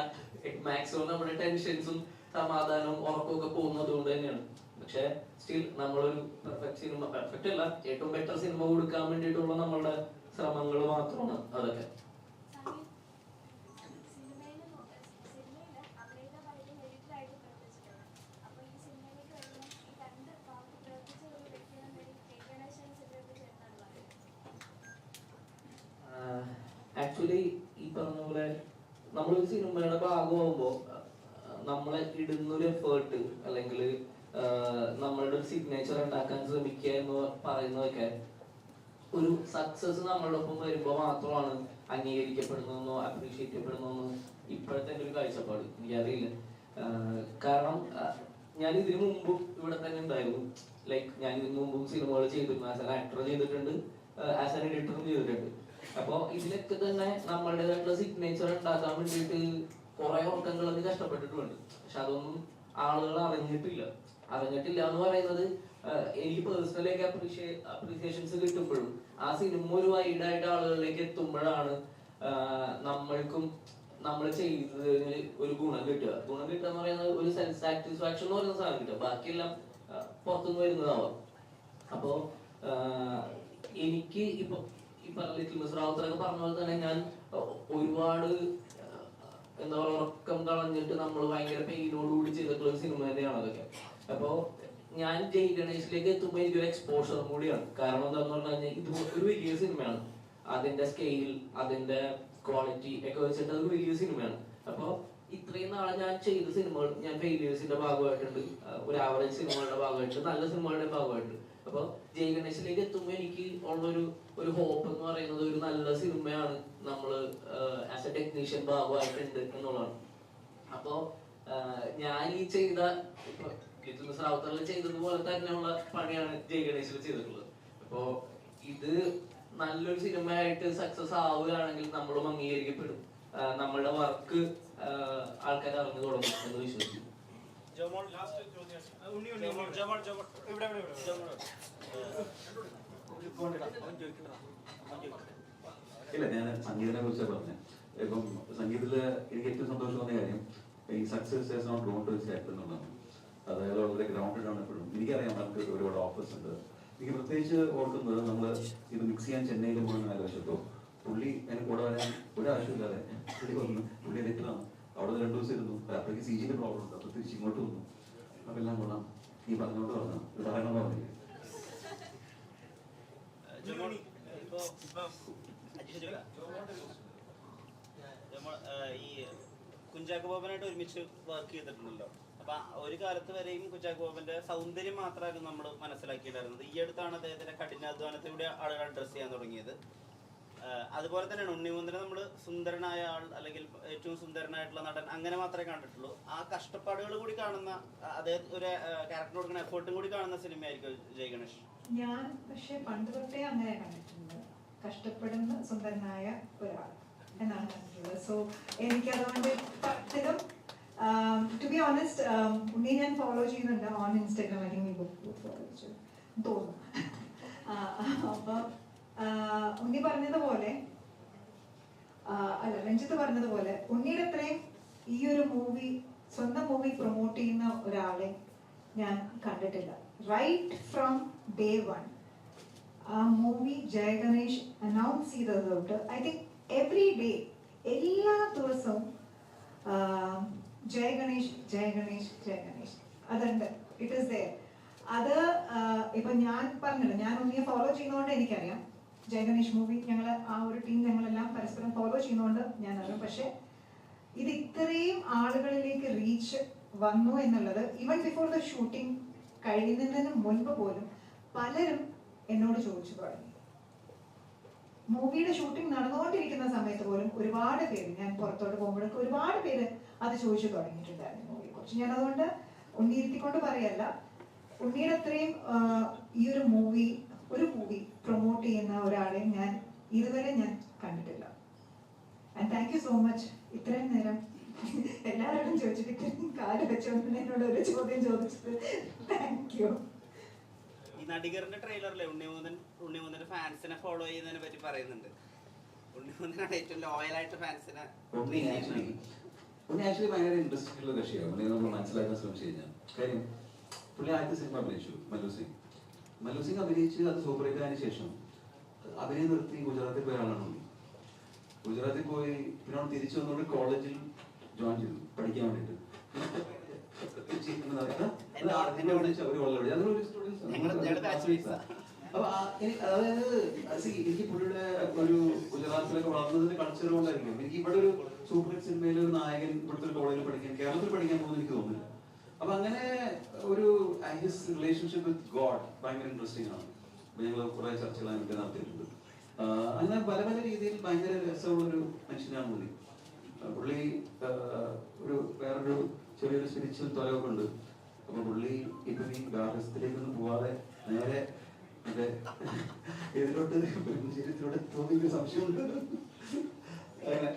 മാക്സിമം നമ്മുടെ ടെൻഷൻസും സമാധാനവും ഉറക്കമൊക്കെ പോകുന്നത് കൊണ്ട് തന്നെയാണ്. പക്ഷെ സ്റ്റിൽ നമ്മളൊരു പെർഫെക്റ്റ് അല്ല, ഏറ്റവും ബെറ്റർ സിനിമ കൊടുക്കാൻ വേണ്ടിയിട്ടുള്ള നമ്മളുടെ ശ്രമങ്ങൾ മാത്രമാണ് അതൊക്കെ. ആക്ച്വലി ഈ പറഞ്ഞ പോലെ നമ്മളൊരു സിനിമയുടെ ഭാഗമാകുമ്പോൾ നമ്മളെ ഇടുന്നൊരു എഫേർട്ട് അല്ലെങ്കിൽ നമ്മളുടെ ഒരു സിഗ്നേച്ചർ ഉണ്ടാക്കാൻ ശ്രമിക്കുക എന്ന് പറയുന്നതൊക്കെ ഒരു സക്സസ് നമ്മളുടെ ഒപ്പം വരുമ്പോൾ മാത്രമാണ് അംഗീകരിക്കപ്പെടുന്നതെന്നോ അപ്രീഷിയേറ്റ് ചെയ്യപ്പെടുന്നതെന്നോ ഇപ്പോഴത്തെ ഒരു കാഴ്ചപ്പാട്. എനിക്കറിയില്ല, കാരണം ഞാൻ ഇതിനു മുമ്പും ഇവിടെ തന്നെ ഉണ്ടായിരുന്നു. ലൈക്ക് ഞാൻ ഇതിനു മുമ്പും സിനിമകൾ ചെയ്തിരുന്നു, ആസ് ആൻ ആക്ടർ ചെയ്തിട്ടുണ്ട്, ആസ് ആൻ എഡിറ്ററും ചെയ്തിട്ടുണ്ട്. അപ്പൊ ഇതിലൊക്കെ തന്നെ നമ്മളുടേതായിട്ടുള്ള സിഗ്നേച്ചർ ഉണ്ടാക്കാൻ വേണ്ടിയിട്ട് കുറെ ഉറക്കങ്ങളൊക്കെ കഷ്ടപ്പെട്ടിട്ടുണ്ട്. പക്ഷെ അതൊന്നും ആളുകൾ അറിഞ്ഞിട്ടില്ല എന്ന് പറയുന്നത് എനിക്ക് പേഴ്സണലൊക്കെ അപ്രീസിയേഷൻസ് കിട്ടുമ്പോഴും ആ സിനിമ ഒരു വൈഡായിട്ട് ആളുകളിലേക്ക് എത്തുമ്പോഴാണ് നമ്മൾക്കും നമ്മൾ ചെയ്തതിന് ഒരു ഗുണം കിട്ടുക എന്ന് പറയുന്നത് ഒരു സെൽഫ് സാറ്റിസ്ഫാക്ഷൻ എന്ന് പറയുന്ന സാധനം കിട്ടുക. ബാക്കിയെല്ലാം പുറത്തുനിന്ന് വരുന്നതാവാം. അപ്പോ എനിക്ക് ഇപ്പൊ ലിറ്റിൽ മിസ് റാവുത്തറൊക്കെ പറഞ്ഞ പോലെ തന്നെ ഞാൻ ഒരുപാട് എന്താ പറയുക ഉറക്കം കളഞ്ഞിട്ട് നമ്മൾ ഭയങ്കര പെയിനോടുകൂടി ചെയ്തിട്ടുള്ള ഒരു സിനിമ തന്നെയാണ് അതൊക്കെ. അപ്പോ ഞാൻ ജയ് ഗണേഷിലേക്ക് എത്തുമ്പോൾ എനിക്കൊരു എക്സ്പോഷറും കൂടിയാണ്. കാരണം എന്താന്ന് പറഞ്ഞു കഴിഞ്ഞാൽ ഇത് ഒരു വലിയ സിനിമയാണ്, അതിന്റെ സ്കെയിൽ അതിന്റെ ക്വാളിറ്റി ഒക്കെ വെച്ചിട്ട് അത് വലിയ സിനിമയാണ്. അപ്പൊ ഇത്രയും നാളെ ഞാൻ ചെയ്ത സിനിമകൾ, ഞാൻ ഫെയിലിയേഴ്സിന്റെ ഭാഗമായിട്ടുണ്ട്, ഒരു ആവറേജ് സിനിമകളുടെ ഭാഗമായിട്ടുണ്ട്, നല്ല സിനിമകളുടെ ഭാഗമായിട്ടുണ്ട്. അപ്പൊ ജയ് ഗണേഷിലേക്ക് എത്തുമ്പോൾ എനിക്ക് ഉള്ളൊരു ഹോപ്പ് എന്ന് പറയുന്നത് ഒരു നല്ല സിനിമയാണ് നമ്മള് ആസ് എ ടെക്നീഷ്യൻ ഭാഗമായിട്ടുണ്ട് എന്നുള്ളതാണ്. അപ്പോ ഞാൻ ഈ ചെയ്ത ഇപ്പൊ ലിറ്റിൽ മിസ് റാവുത്തറിൽ ചെയ്തതുപോലെ തന്നെയുള്ള പണിയാണ് ജയ് ഗണേഷിൽ ചെയ്തിട്ടുള്ളത്. അപ്പോ ഇത് നല്ലൊരു സിനിമയായിട്ട് സക്സസ് ആവുകയാണെങ്കിൽ നമ്മളും അംഗീകരിക്കപ്പെടും, നമ്മളുടെ വർക്ക് ആൾക്കാർ അറിഞ്ഞു തുടങ്ങും എന്ന് വിശ്വസിക്കുന്നു. ഇല്ല, ഞാൻ സംഗീതത്തിനെ കുറിച്ച് പറഞ്ഞത്. ഇപ്പം സംഗീതത്തില് എനിക്ക് ഏറ്റവും സന്തോഷം തോന്നിയ കാര്യം ഈ success has not gone to his actor എന്നുള്ളതാണ്. അതായത് വളരെ ഗ്രൗണ്ടഡ് ആണ് എപ്പോഴും. എനിക്കറിയാം നമുക്ക് ഒരുപാട് ഓഫേഴ്സ് ഉണ്ട്. എനിക്ക് പ്രത്യേകിച്ച് ഓർക്കുന്നത് നമ്മൾ ഇത് മിക്സ് ചെയ്യാൻ ചെന്നൈയിൽ പോകുന്ന ആലോചിച്ചപ്പോൾ പുള്ളി എനിക്ക് കൂടെ വരാൻ ഒരാവശ്യമില്ലാതെ പുള്ളി വന്നു. പുള്ളി എഡിറ്ററാണ്, അവിടെ 2 ദിവസം ഇരുന്നു. അപ്പോഴേക്ക് CG പ്രോബ്ലം ഉണ്ട്, അപ്പോൾ തിരിച്ച് ഇങ്ങോട്ട് വന്നു. അപ്പൊ എല്ലാം കൊള്ളാം, ഈ പറഞ്ഞോട്ട് പറഞ്ഞു ഇത് പറയണമെന്ന് പറഞ്ഞില്ല. ഈ കുഞ്ചാക്കോ ബോബനായിട്ട് ഒരുമിച്ച് വർക്ക് ചെയ്തിട്ടുണ്ടല്ലോ. അപ്പൊ ഒരു കാലത്ത് വരെയും കുഞ്ചാക്കോ ബോബന്റെ സൗന്ദര്യം മാത്രമായിരുന്നു നമ്മൾ മനസ്സിലാക്കിയിട്ടുണ്ടായിരുന്നത്. ഈ അടുത്താണ് അദ്ദേഹത്തിന്റെ കഠിനാധ്വാനത്തിലൂടെ ആളുകൾ അഡ്രസ് ചെയ്യാൻ തുടങ്ങിയത്. അതുപോലെ തന്നെയാണ് ഉണ്ണിമുന്തനെ നമ്മൾ സുന്ദരനായ ആൾ അല്ലെങ്കിൽ ഏറ്റവും സുന്ദരനായിട്ടുള്ള നടൻ അങ്ങനെ മാത്രമേ കണ്ടിട്ടുള്ളൂ. ആ കഷ്ടപ്പാടുകൾ കൂടി കാണുന്ന അതേ ഒരു ക്യാരക്ടർ കൊടുക്കുന്ന എഫേർട്ടും കൂടി കാണുന്ന സിനിമയായിരിക്കും ജയ് ഗണേഷ്. ഞാൻ പക്ഷെ പണ്ട് തൊട്ടേ അങ്ങനെ കണ്ടിട്ടുണ്ട്, കഷ്ടപ്പെടുന്ന സുന്ദരനായ ഒരാൾ എന്നാണ് കണ്ടിട്ടുള്ളത്. സോ എനിക്കതുകൊണ്ട് പത്തിലും ടു ബി ഓണസ്റ്റ് ഉണ്ണി ഞാൻ ഫോളോ ചെയ്യുന്നുണ്ട് ഓൺ ഇൻസ്റ്റാഗ്രാം. അല്ലെങ്കിൽ ഫോളോ ചെയ്തു തോന്നുന്നു. അപ്പൊ ഉണ്ണി പറഞ്ഞതുപോലെ അല്ല രഞ്ജിത്ത് പറഞ്ഞതുപോലെ ഉണ്ണിയുടെ അത്രയും ഈ ഒരു മൂവി സ്വന്തം മൂവി പ്രൊമോട്ട് ചെയ്യുന്ന ഒരാളെ ഞാൻ കണ്ടിട്ടില്ല. റൈറ്റ് ഫ്രം ഡേ വൺ ആ മൂവി ജയ ഗണേഷ് അനൗൺസ് ചെയ്തത് തൊട്ട് ഐ തിങ്ക് എവറി ഡേ എല്ലാ ദിവസവും ജയ ഗണേഷ് ജയ ഗണേഷ് ജയ ഗണേഷ് അതുണ്ട്. It is there. അത് ഇപ്പൊ ഞാൻ പറഞ്ഞില്ല, ഞാൻ ഉണ്ണിയെ ഫോളോ ചെയ്യുന്നതുകൊണ്ട് എനിക്കറിയാം. ജയ ഗണേഷ് മൂവി ഞങ്ങൾ ആ ഒരു ടീം ഞങ്ങളെല്ലാം പരസ്പരം ഫോളോ ചെയ്യുന്നതുകൊണ്ട് ഞാൻ അറിയാം. പക്ഷെ ഇത് ഇത്രയും ആളുകളിലേക്ക് റീച്ച് വന്നു എന്നുള്ളത് ഈവൻ ബിഫോർ ദ ഷൂട്ടിംഗ് കഴിയുന്നതിന് മുൻപ് പോലും പലരും എന്നോട് ചോദിച്ചു തുടങ്ങി. മൂവിയുടെ ഷൂട്ടിംഗ് നടന്നുകൊണ്ടിരിക്കുന്ന സമയത്ത് പോലും ഒരുപാട് പേര്, ഞാൻ പുറത്തോട്ട് പോകുമ്പോഴൊക്കെ ഒരുപാട് പേര് അത് ചോദിച്ചു തുടങ്ങിയിട്ടുണ്ടായിരുന്നു മൂവിയെ കുറിച്ച്. ഞാൻ അതുകൊണ്ട് ഉണ്ണി ഇരുത്തിക്കൊണ്ട് പറയല്ല, ഉണ്ണിയുടെ അത്രയും ഈ ഒരു മൂവി പ്രൊമോട്ട് ചെയ്യുന്ന ഒരാളെ ഞാൻ ഇതുവരെ ഞാൻ കണ്ടിട്ടില്ല. And thank you so much. ഇത്രയും നേരം എല്ലാവരോടും ചോദിച്ചിട്ട് ഇത്രയും കാര്യം വെച്ചോണ്ട് എന്നോട് ഒരു ചോദ്യം ചോദിച്ചത് താങ്ക് യു. ഈ നടികറിന്റെ ട്രെയിലറിലെ ഉണ്ണിമുന്തന്റെ ഫാൻസിനെ ഫോളോ ചെയ്യുന്നതിനെ പറ്റി പറയുന്നുണ്ട്. ഉണ്ണിമുന്തനാണ് ഏറ്റവും ലോയലായിട്ട് ഫാൻസിനെ. ഉണ്ണി ആക്ച്വലി ഭയങ്കര ഇൻട്രസ്റ്റിംഗ് ഉള്ള കക്ഷിയാണ്. ഉണ്ണി നമ്മൾ മനസ്സിലാക്കാൻ ശ്രമിച്ചു കഴിഞ്ഞാൽ കാര്യം പുള്ളി ആദ്യത്തെ സിനിമ അഭിനയിച്ചു മല്ലു സിംഗ് അഭിനയിച്ച് അത് സൂപ്പർ ഹിറ്റ് ആയതിനു ശേഷം അഭിനയം നിർത്തി ഗുജറാത്തിൽ പോയ ആളാണ് ഉണ്ണി. ഗുജറാത്തിൽ പോയി പിന്നെ അവിടെ തിരിച്ചു വന്നുകൊണ്ട് കോളേജിൽ ജോയിൻ ചെയ്തു പഠിക്കാൻ വേണ്ടിയിട്ട്. അപ്പൊ അതായത് എനിക്ക് പുള്ളിയുടെ ഒരു ഗുജറാത്തിലൊക്കെ വളർന്നതിന്റെ കൾച്ചർ കൊണ്ടായിരിക്കും എനിക്ക് ഇവിടെ ഒരു സൂപ്പർ ഹിറ്റ് സിനിമയിൽ ഒരു നായകൻ ഇവിടുത്തെ ഒരു കോളേജിൽ പഠിക്കാൻ കേരളത്തിൽ പഠിക്കാൻ പോകുന്നത് എനിക്ക് തോന്നുന്നില്ല. അപ്പൊ അങ്ങനെ ഒരു ഹിസ് റിലേഷൻഷിപ്പ് വിത്ത് ഗോഡ് ഭയങ്കര ഇൻട്രസ്റ്റിംഗ് ആണ്. ഞങ്ങൾ കുറെ ചർച്ചകൾ അതിനൊക്കെ നടത്തിയിട്ടുണ്ട്. അങ്ങനെ പല പല രീതിയിൽ ഭയങ്കര രസമുള്ളൊരു മനുഷ്യനാണ് പുള്ളി. പുള്ളി ഒരു വേറൊരു ചെറിയൊരു സ്പിരിച്വൽ തൊലവൊക്കെ ഉണ്ട്. അപ്പൊ പുള്ളി ഇപ്പൊ ഈ ഗാർഹസ്ഥ്യത്തിലേക്കൊന്നും പോവാതെ നേരെ മറ്റേ ഇതിലോട്ട് ശരീരത്തിലൂടെ തോന്നിയൊരു സംശയമുണ്ട്. അങ്ങനെ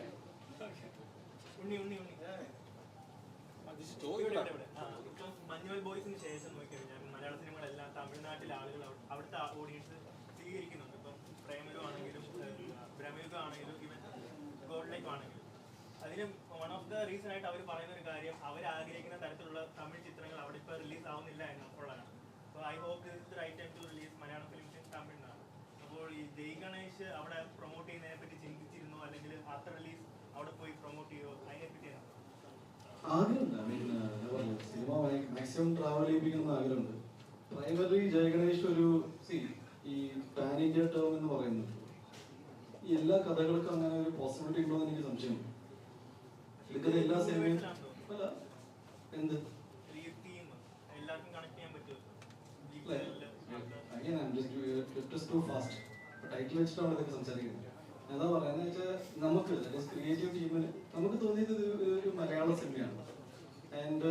മഞ്ഞുമൽ ബോയ്സിന് ശേഷം നോക്കിക്കഴിഞ്ഞാൽ മലയാള സിനിമകളെല്ലാം തമിഴ്നാട്ടിലെ ആളുകൾ അവിടുത്തെ ഓഡിയൻസ് സ്വീകരിക്കുന്നുണ്ട്. ഇപ്പം പ്രേമലു ആണെങ്കിലും ഭ്രമയുഗം ആണെങ്കിലും ഈവൻ ഗോഡ് ലൈഫ് ആണെങ്കിലും അതിന് വൺ ഓഫ് ദ റീസൺ ആയിട്ട് അവർ പറയുന്ന ഒരു കാര്യം അവർ ആഗ്രഹിക്കുന്ന തരത്തിലുള്ള തമിഴ് ചിത്രങ്ങൾ അവിടെ ഇപ്പോൾ റിലീസ് ആവുന്നില്ല എന്നുള്ളതാണ്. അപ്പോൾ I hope this is the right time to release Malayalam films in Tamil Nadu. അപ്പോൾ ഈ ജയ് ഗണേഷ് അവിടെ പ്രൊമോട്ട് ചെയ്യുന്നതിനെ പറ്റി ചിന്തിച്ചിരുന്നോ അല്ലെങ്കിൽ ആഫ്റ്റർ റിലീസ് അവിടെ പോയി പ്രൊമോട്ട് ചെയ്യുമോ അതിനെപ്പറ്റി ആഗ്രഹമുണ്ട്. സിനിമ മാക്സിമം ട്രാവൽ ചെയ്യിപ്പിക്കുന്ന ആഗ്രഹമുണ്ട്. പ്രൈമറി ജയ ഗണേഷ് ഒരു ഈ പാൻ ഇന്ത്യ ടേം എന്ന് പറയുന്നത് ഈ എല്ലാ കഥകൾക്കും അങ്ങനെ ഒരു പോസിബിലിറ്റി ഉണ്ടോ എന്ന് എനിക്ക് സംശയമുണ്ട്. എടുക്കുന്ന എല്ലാ സിനിമയും അല്ല എന്ത് ടൈറ്റിൽ വെച്ചിട്ടാണ് ഇതൊക്കെ സംസാരിക്കുന്നത്. എന്താ പറയുന്നത് വെച്ചാൽ നമുക്ക് ക്രിയേറ്റീവ് ടീമിന് നമുക്ക് തോന്നിയത് ഒരു മലയാള സിനിമയാണ്. ആൻഡ്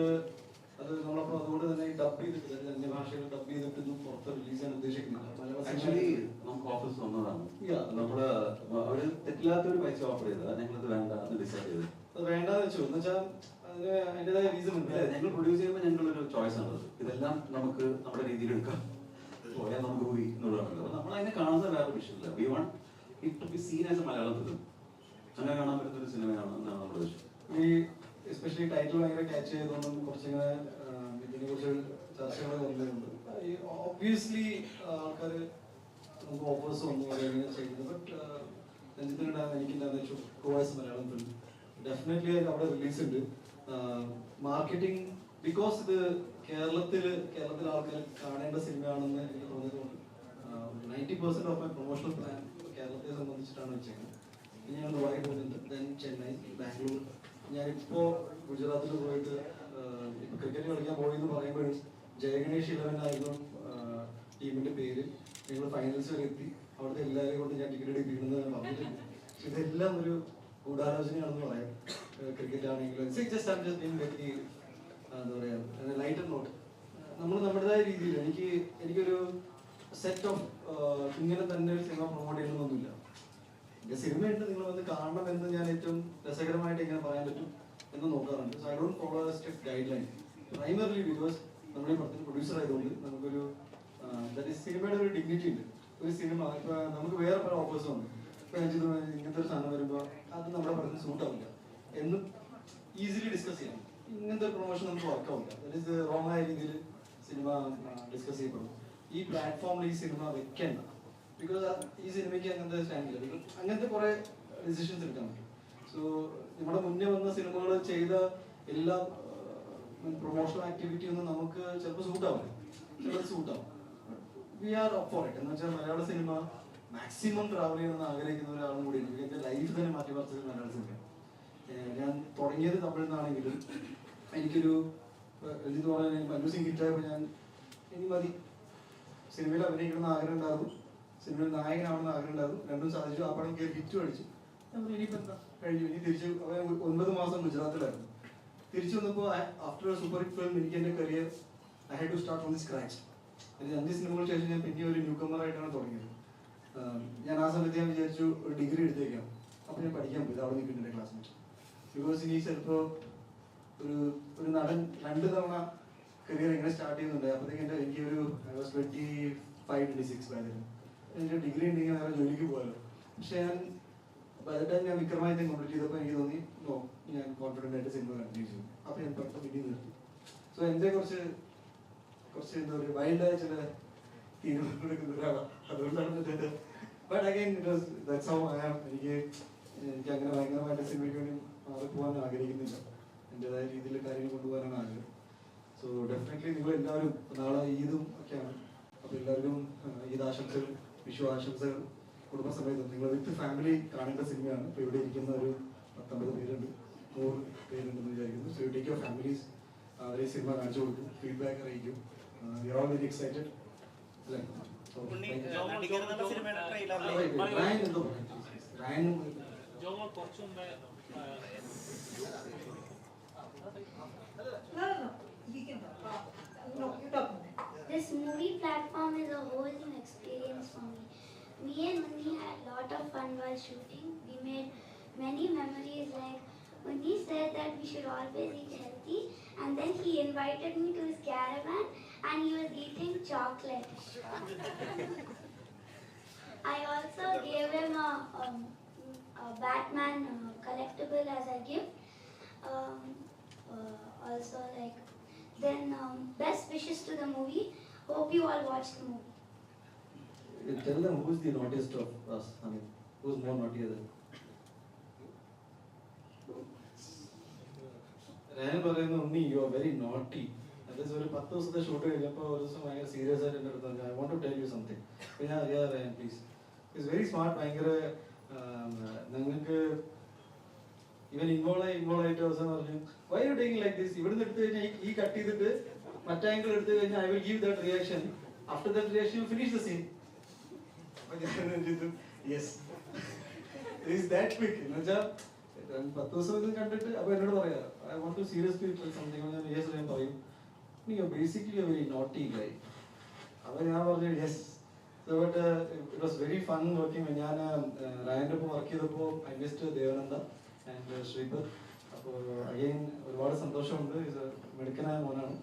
അത് നമ്മളപ്പോൾ അതുകൊണ്ട് തന്നെ ഡബ് ചെയ്തിട്ട് അന്യഭാഷയിൽ ഡബ് ചെയ്തിട്ടൊന്നും പുറത്ത് റിലീസ് ചെയ്യാൻ ഉദ്ദേശിക്കുന്നില്ല. ആക്ച്വലി നമുക്ക് ഓഫീസ് വന്നതാണ്. നമ്മള് അവര് തെറ്റില്ലാത്തൊരു പൈസ ഓഫർ ചെയ്തത് ഞങ്ങളത് വേണ്ട എന്ന് ഡിസൈഡ് ചെയ്തത്. അത് വേണ്ടാന്ന് വെച്ചു എന്ന് വെച്ചാൽ അതിന് അതിൻ്റെതായ റീസൺ ഉണ്ട്. ഞങ്ങൾ പ്രൊഡ്യൂസ് ചെയ്യുമ്പോൾ ഞങ്ങളൊരു ചോയ്സ് ആണത്. ഇതെല്ലാം നമുക്ക് നമ്മുടെ രീതിയിൽ എടുക്കാം, പോയാൽ നമുക്ക് പോയി എന്നുള്ളതാണ്. അപ്പൊ നമ്മൾ അതിനെ കാണുന്ന വേറെ വിഷയമില്ല. We want it to be seen as a Malayalam film. അങ്ങനെ കാണാൻ പറ്റുന്ന ഒരു സിനിമയാണ് എന്നാണ് നമ്മുടെ വിഷയം. ഈ എസ്പെഷ്യലി ടൈറ്റിൽ ഭയങ്കര ക്യാച്ച് ചെയ്തുകൊണ്ടും കുറച്ചിങ്ങനെ ഇതിനെ കുറിച്ച് ചർച്ചകൾ വന്നിട്ടുണ്ട്. ഈ ഒബ്വിയസ്ലി ആൾക്കാർ നമുക്ക് ഓഫേഴ്സ് വന്നു ഇങ്ങനെ ചെയ്യുന്നത്. ബട്ട് രഞ്ജിത്തിനുണ്ടാകുന്ന എനിക്കുണ്ടാകുന്ന കോഴ്സ് മലയാളം ഫിലിം ഡെഫിനറ്റ്ലി അവിടെ റിലീസ് ഉണ്ട്. മാർക്കറ്റിംഗ് ബിക്കോസ് ഇത് കേരളത്തിലെ ആൾക്കാർ കാണേണ്ട സിനിമയാണെന്ന് എനിക്ക് തോന്നിയതുകൊണ്ട് 90% ഓഫ് മൈ പ്രൊമോഷണൽ പ്ലാൻ കേരളത്തെ സംബന്ധിച്ചിട്ടാണ് വെച്ചേക്കുന്നത്. ഇനി ഞാൻ ദുബായി പോകുന്നുണ്ട്, ദെൻ ചെന്നൈ, ബാംഗ്ലൂർ. ഞാനിപ്പോ ഗുജറാത്തിൽ പോയിട്ട് ഇപ്പൊ ക്രിക്കറ്റ് കളിക്കാൻ പോയി എന്ന് പറയുമ്പോഴും ജയ ഗണേഷ് 11 ആയിരുന്നു ടീമിന്റെ പേര്. ഞങ്ങൾ ഫൈനൽസ് വരെ എത്തി. അവിടുത്തെ എല്ലാവരെയും കൊണ്ട് ഞാൻ ടിക്കറ്റ് എടുപ്പിക്കുന്നത് ഞാൻ പറഞ്ഞിട്ടുണ്ട്. പക്ഷെ ഇതെല്ലാം ഒരു ഗൂഢാലോചനയാണെന്ന് പറയാം. ക്രിക്കറ്റ് ആണെങ്കിലും എന്താ പറയാ ലൈറ്റർ നോട്ട്. നമ്മൾ നമ്മുടേതായ രീതിയിൽ എനിക്കൊരു സെറ്റ് ഓഫ് ഇങ്ങനെ തന്നെ ഒരു സിനിമ പ്രൊമോട്ട് ചെയ്യണമെന്നൊന്നുമില്ല. എൻ്റെ സിനിമയുണ്ട്, നിങ്ങൾ വന്ന് കാണണമെന്ന് ഞാൻ ഏറ്റവും രസകരമായിട്ട് എങ്ങനെ പറയാൻ പറ്റും എന്ന് നോക്കാറുണ്ട്. So I don't follow A strict guide line primarily because നമ്മൾ ഈ പടത്തിന് പ്രൊഡ്യൂസർ ആയതുകൊണ്ട് നമുക്കൊരു സിനിമയുടെ ഒരു ഡിഗ്നിറ്റി ഉണ്ട്. ഒരു സിനിമ ഇപ്പൊ നമുക്ക് വേറെ പല ഓഫേഴ്സും ഉണ്ട്. ഇപ്പൊ ഇങ്ങനത്തെ ഒരു സാധനം വരുമ്പോൾ അത് നമ്മുടെ പടത്തിന് സൂട്ട് ആവില്ല എന്ന് ഈസിലി ഡിസ്കസ് ചെയ്യാം. ഇങ്ങനത്തെ ഒരു പ്രൊമോഷൻ നമുക്ക് വർക്ക് ആവില്ല. ദാറ്റ് ഈസ് റോങ് ആയ രീതിയിൽ സിനിമ ഡിസ്കസ് ചെയ്യപ്പെടും. ഈ പ്ലാറ്റ്ഫോമിൽ ഈ സിനിമ വെക്കണ്ട, ബിക്കോസ് ഈ സിനിമയ്ക്ക് അങ്ങനത്തെ സ്റ്റാൻഡില്ല. ബിക്കോസ് അങ്ങനത്തെ കുറെ ഡിസിഷൻസ് എടുക്കാൻ പറ്റും. സോ നമ്മുടെ മുന്നേ വന്ന സിനിമകൾ ചെയ്ത എല്ലാ പ്രൊമോഷണൽ ആക്ടിവിറ്റി ഒന്നും നമുക്ക് ചിലപ്പോൾ സൂട്ടാവില്ല, ചിലപ്പോൾ സൂട്ടാവും. We are up for it. എന്ന് വെച്ചാൽ മലയാള സിനിമ മാക്സിമം ട്രാവൽ ചെയ്യണമെന്ന് ആഗ്രഹിക്കുന്ന ഒരാളും കൂടിയാണ്. എൻ്റെ ലൈഫ് തന്നെ മാറ്റി പറിച്ചത് മലയാള സിനിമ. ഞാൻ തുടങ്ങിയത് തമിഴ്നാണെങ്കിലും എനിക്കൊരു എന്തെന്ന് പറഞ്ഞാൽ മല്ലു സിംഗ് ഹിറ്റായപ്പോൾ എനിക്ക് മതി, സിനിമയിൽ അഭിനയിക്കണമെന്ന് ആഗ്രഹം ഉണ്ടായിരുന്നു, സിനിമയിൽ നായകനാവണമെന്ന് ആഗ്രഹം ഉണ്ടായിരുന്നു. രണ്ടും സാധിച്ചു. ആ പടം കയറി ഹിറ്റ് അടിച്ചു. നമ്മൾ ഇനിയിപ്പോൾ എന്താ കഴിഞ്ഞു. ഇനി തിരിച്ചു 9 മാസം ഗുജറാത്തിലായിരുന്നു. തിരിച്ചു വന്നപ്പോൾ ആഫ്റ്റർ സൂപ്പർ ഹിറ്റ് ഫിലിം എനിക്ക് എൻ്റെ career I had to start from the scratch. 5 സിനിമകൾക്ക് ശേഷം ഞാൻ പിന്നെ ഒരു ന്യൂ കമ്മർ ആയിട്ടാണ് തുടങ്ങിയത്. ഞാൻ ആ സമയത്ത് ഞാൻ വിചാരിച്ചു ഒരു ഡിഗ്രി എടുത്തേക്കാം. അപ്പോൾ ഞാൻ പഠിക്കാൻ പോയത് അവിടെ നിൽക്കുന്നുണ്ട് എൻ്റെ ക്ലാസ്മേറ്റ്. ബിക്കോസ് ഇനി ചിലപ്പോൾ ഒരു നടൻ 2 തവണ കരിയർ എങ്ങനെ സ്റ്റാർട്ട് ചെയ്യുന്നുണ്ട്. അപ്പോഴത്തേക്ക് എനിക്ക് ഒരു 25-26 വയസ്സിൽ എനിക്ക് ഡിഗ്രി ഉണ്ടെങ്കിൽ വേറെ ജോലിക്ക് പോകാമല്ലോ. പക്ഷെ ഞാൻ ബൈ ദ ടൈം ഞാൻ വിക്രമാദിത്യൻ കംപ്ലീറ്റ് ചെയ്തപ്പോൾ എനിക്ക് തോന്നി ഞാൻ കോൺഫിഡൻ്റ് ആയിട്ട് സിനിമ കണ്ടിന്യൂ ചെയ്തു. അപ്പോൾ ഞാൻ പെട്ടെന്ന് പിന്നെ നിർത്തി. സോ എൻ്റെ കുറച്ച് എന്താ പറയുക വൈൽഡായ ചില തീരുമാനങ്ങൾ എടുക്കുന്ന ഒരാളാണ്. അതുകൊണ്ടാണ് but again that's how I am. എനിക്ക് അങ്ങനെ ഭയങ്കരമായിട്ട് സിനിമയ്ക്ക് വേണ്ടി മാറി പോകാൻ ആഗ്രഹിക്കുന്നില്ല. എൻ്റെതായ രീതിയിൽ കാര്യങ്ങൾ കൊണ്ടുപോകാനാണ് ആഗ്രഹം. സോ ഡെഫിനറ്റ്ലി നിങ്ങൾ എല്ലാവരും നാളെ ഈദും ഒക്കെയാണ്. അപ്പോൾ എല്ലാവർക്കും ഈദ് ആശംസകൾ, വിഷു ആശംസകൾ. കുടുംബസമേതം നിങ്ങൾ വിത്ത് ഫാമിലി കാണേണ്ട സിനിമയാണ്. ഇപ്പോൾ ഇവിടെ ഇരിക്കുന്ന ഒരു 19 പേരുണ്ട്, 100 പേരുണ്ടെന്ന് വിചാരിക്കുന്നു. So you take your families, അവരെ സിനിമ കാണിച്ചു കൊടുക്കും, ഫീഡ്ബാക്ക് അറിയിക്കും. We are all very excited. അല്ലേ? കുറച്ചു മുമ്പേ This movie platform is a whole new experience for me. Me and Unni had a lot of fun while shooting. We made many memories. Like Unni said that we should always eat healthy, and then he invited me to his caravan and he was eating chocolate. I also gave him a Batman collectible as a gift. Also like then best wishes to the movie. Hope you all watch the movie. Tell them who's the naughtiest of us. I mean, who's more naughtier than? ഞാൻ പറയുന്നു ഉണ്ണി you are very naughty. അതായത് ഒരു 10 ദിവസത്തെ shoot കഴിഞ്ഞപ്പോൾ ഒരു ദിവസം ഭയങ്കര serious ആയിട്ട് എൻ്റെ അടുത്ത് I want to tell you something. അപ്പോൾ ഞാൻ അറിയാം പ്ലീസ്. It's very smart. ഭയങ്കര നിങ്ങൾക്ക് ഇവൻ ഇൻവോൾവ് ആയിട്ട് അവസാനം പറഞ്ഞു why you taking like this. ഇവിടുന്ന് എടുത്തു കഴിഞ്ഞാൽ ഈ കട്ട് ചെയ്തിട്ട് മറ്റേ ആംഗിൾ എടുത്തു കഴിഞ്ഞാൽ I will give that reaction. After that reaction you finish the scene. അപ്പോൾ ഞാൻ യെസ് ഈസ് ദാറ്റ് ക്വിക്ക്. എന്ന് വെച്ചാൽ 10 ദിവസം ഇത് കണ്ടിട്ട് അപ്പോൾ എന്നോട് പറയാം I want to seriously something. ഞാൻ യെസ് ഞാൻ പറയും you are basically a very naughty guy. അപ്പോൾ ഞാൻ പറഞ്ഞു yes. So but it was very fun working. ഞാൻ റയൻ്റെ ഒപ്പം വർക്ക് ചെയ്തപ്പോൾ I missed Devananda and Sreepad. അപ്പോൾ അഗെയിൻ ഒരുപാട് സന്തോഷമുണ്ട്. ഇത് മിടുക്കനായ മോനാണ്.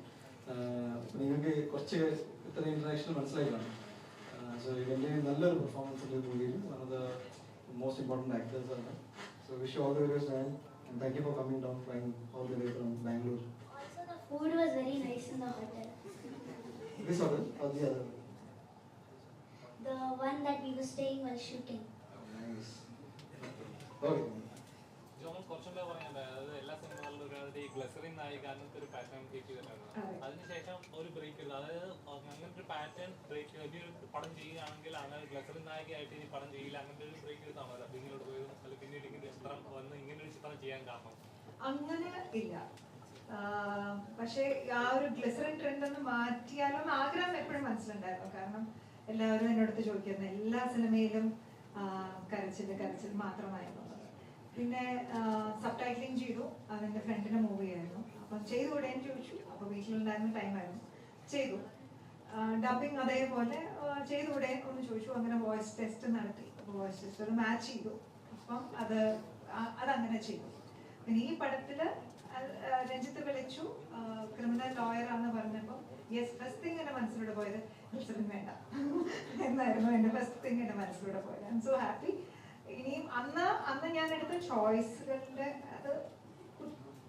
നിങ്ങൾക്ക് കുറച്ച് ഇത്ര ഇൻട്രാക്ഷൻ മനസ്സിലായി കാണും. സോ ഇവൻ്റെ നല്ലൊരു പെർഫോമൻസ് ഉണ്ട് മൂവിയിൽ. One of the most important actors ആണ്. So wish all the very best and thank you for coming down flying all the way from Bangalore. Also the food was very nice in the hotel. This hotel or the other? The one that we were staying while shooting. Nice. Okay. Jomol കുറച്ചുമ്പേ പറയാൻ അതായത് എല്ലാ സിനിമകളിലും ഈ ഗ്ലസറിൻ നായിക അങ്ങനത്തെ ഒരു pattern create ചെയ്തിട്ടുണ്ടായിരുന്നു. അതിനുശേഷം ഒരു ബ്രേക്ക് ചെയ്തു. അതായത് അങ്ങനത്തെ ഒരു പാറ്റേൺ ബ്രേക്ക് ഒരു പടം ചെയ്യുകയാണെങ്കിൽ അങ്ങനെ ഗ്ലസറിൻ നായികയായിട്ട് ഈ പടം ചെയ്യില്ല അങ്ങനത്തെ ഒരു ബ്രേക്ക് ചെയ്താണോ പിന്നീട് പോയതും അല്ലെങ്കിൽ പിന്നീട് ഇങ്ങനെ ചിത്രം വന്ന് ഇങ്ങനെ ഒരു ചിത്രം ചെയ്യാൻ കാരണം? അങ്ങനെ ഇല്ല. പക്ഷേ ആ ഒരു ഗ്ലിസറിൻ ട്രെൻഡ് ഒന്ന് മാറ്റിയാലോ എന്ന് ആഗ്രഹം എപ്പോഴും മനസ്സിലുണ്ടായിരുന്നു. കാരണം എല്ലാവരും എന്നോടത്ത് ചോദിക്കുന്നത് എല്ലാ സിനിമയിലും കരച്ചിൽ മാത്രമായിരുന്നു. പിന്നെ സബ് ടൈറ്റിലിംഗ് ചെയ്തു, അതെൻ്റെ ഫ്രണ്ടിൻ്റെ മൂവിയായിരുന്നു. അപ്പം ചെയ്തുകൂടെ എന്ന് ചോദിച്ചു. അപ്പോൾ വീട്ടിലുണ്ടായിരുന്ന ടൈമായിരുന്നു, ചെയ്തു. ഡബിങ് അതേപോലെ ചെയ്തുകൂടെ ഒന്ന് ചോദിച്ചു. അങ്ങനെ വോയിസ് ടെസ്റ്റ് നടത്തി. അപ്പോൾ വോയിസ് ടെസ്റ്റ് അത് മാച്ച് ചെയ്തു. അപ്പം അതങ്ങനെ ചെയ്തു. പിന്നെ ഈ പടത്തിൽ രഞ്ജിത്ത് വിളിച്ചു, ക്രിമിനൽ ലോയറാന്ന് പറഞ്ഞപ്പോൾ യെസ്, ഫസ്റ്റ് തിങ് എൻ്റെ മനസ്സിലൂടെ പോയത് ഫിലിം വേണ്ട എന്നായിരുന്നു. എൻ്റെ ഫസ്റ്റ് തിങ് എൻ്റെ മനസ്സിലൂടെ പോയത്. I M so happy. ഇനിയും അന്ന് ഞാൻ എടുത്ത ചോയ്സുകളുടെ അത്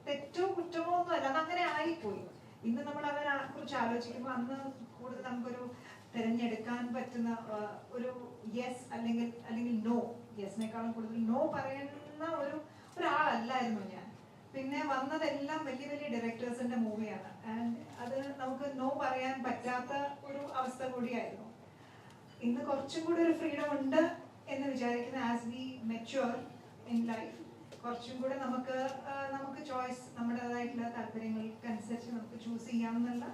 തെറ്റോ കുറ്റമോ ഒന്നും അല്ല, അതങ്ങനെ ആയിപ്പോയി. ഇന്ന് നമ്മൾ അതിനെ കുറിച്ച് ആലോചിക്കുമ്പോൾ അന്ന് കൂടുതൽ നമുക്കൊരു തിരഞ്ഞെടുക്കാൻ പറ്റുന്ന ഒരു യെസ് അല്ലെങ്കിൽ നോ, യെസിനേക്കാളും കൂടുതൽ നോ പറയുന്ന ഒരാളല്ലായിരുന്നു ഞാൻ. പിന്നെ വന്നതെല്ലാം വലിയ വലിയ ഡയറക്ടേഴ്സിന്റെ മൂവിയാണ്. ആൻഡ് അത് നമുക്ക് നോ പറയാൻ പറ്റാത്ത ഒരു അവസ്ഥ കൂടിയായിരുന്നു. ഇന്ന് കുറച്ചും കൂടി ഒരു ഫ്രീഡം ഉണ്ട് എന്ന് വിചാരിക്കുന്ന as we mature in life, കുറച്ചും കൂടെ നമുക്ക് ചോയ്സ് നമ്മുടേതായിട്ടുള്ള താല്പര്യങ്ങൾക്കനുസരിച്ച് നമുക്ക് ചൂസ് ചെയ്യാമെന്നുള്ള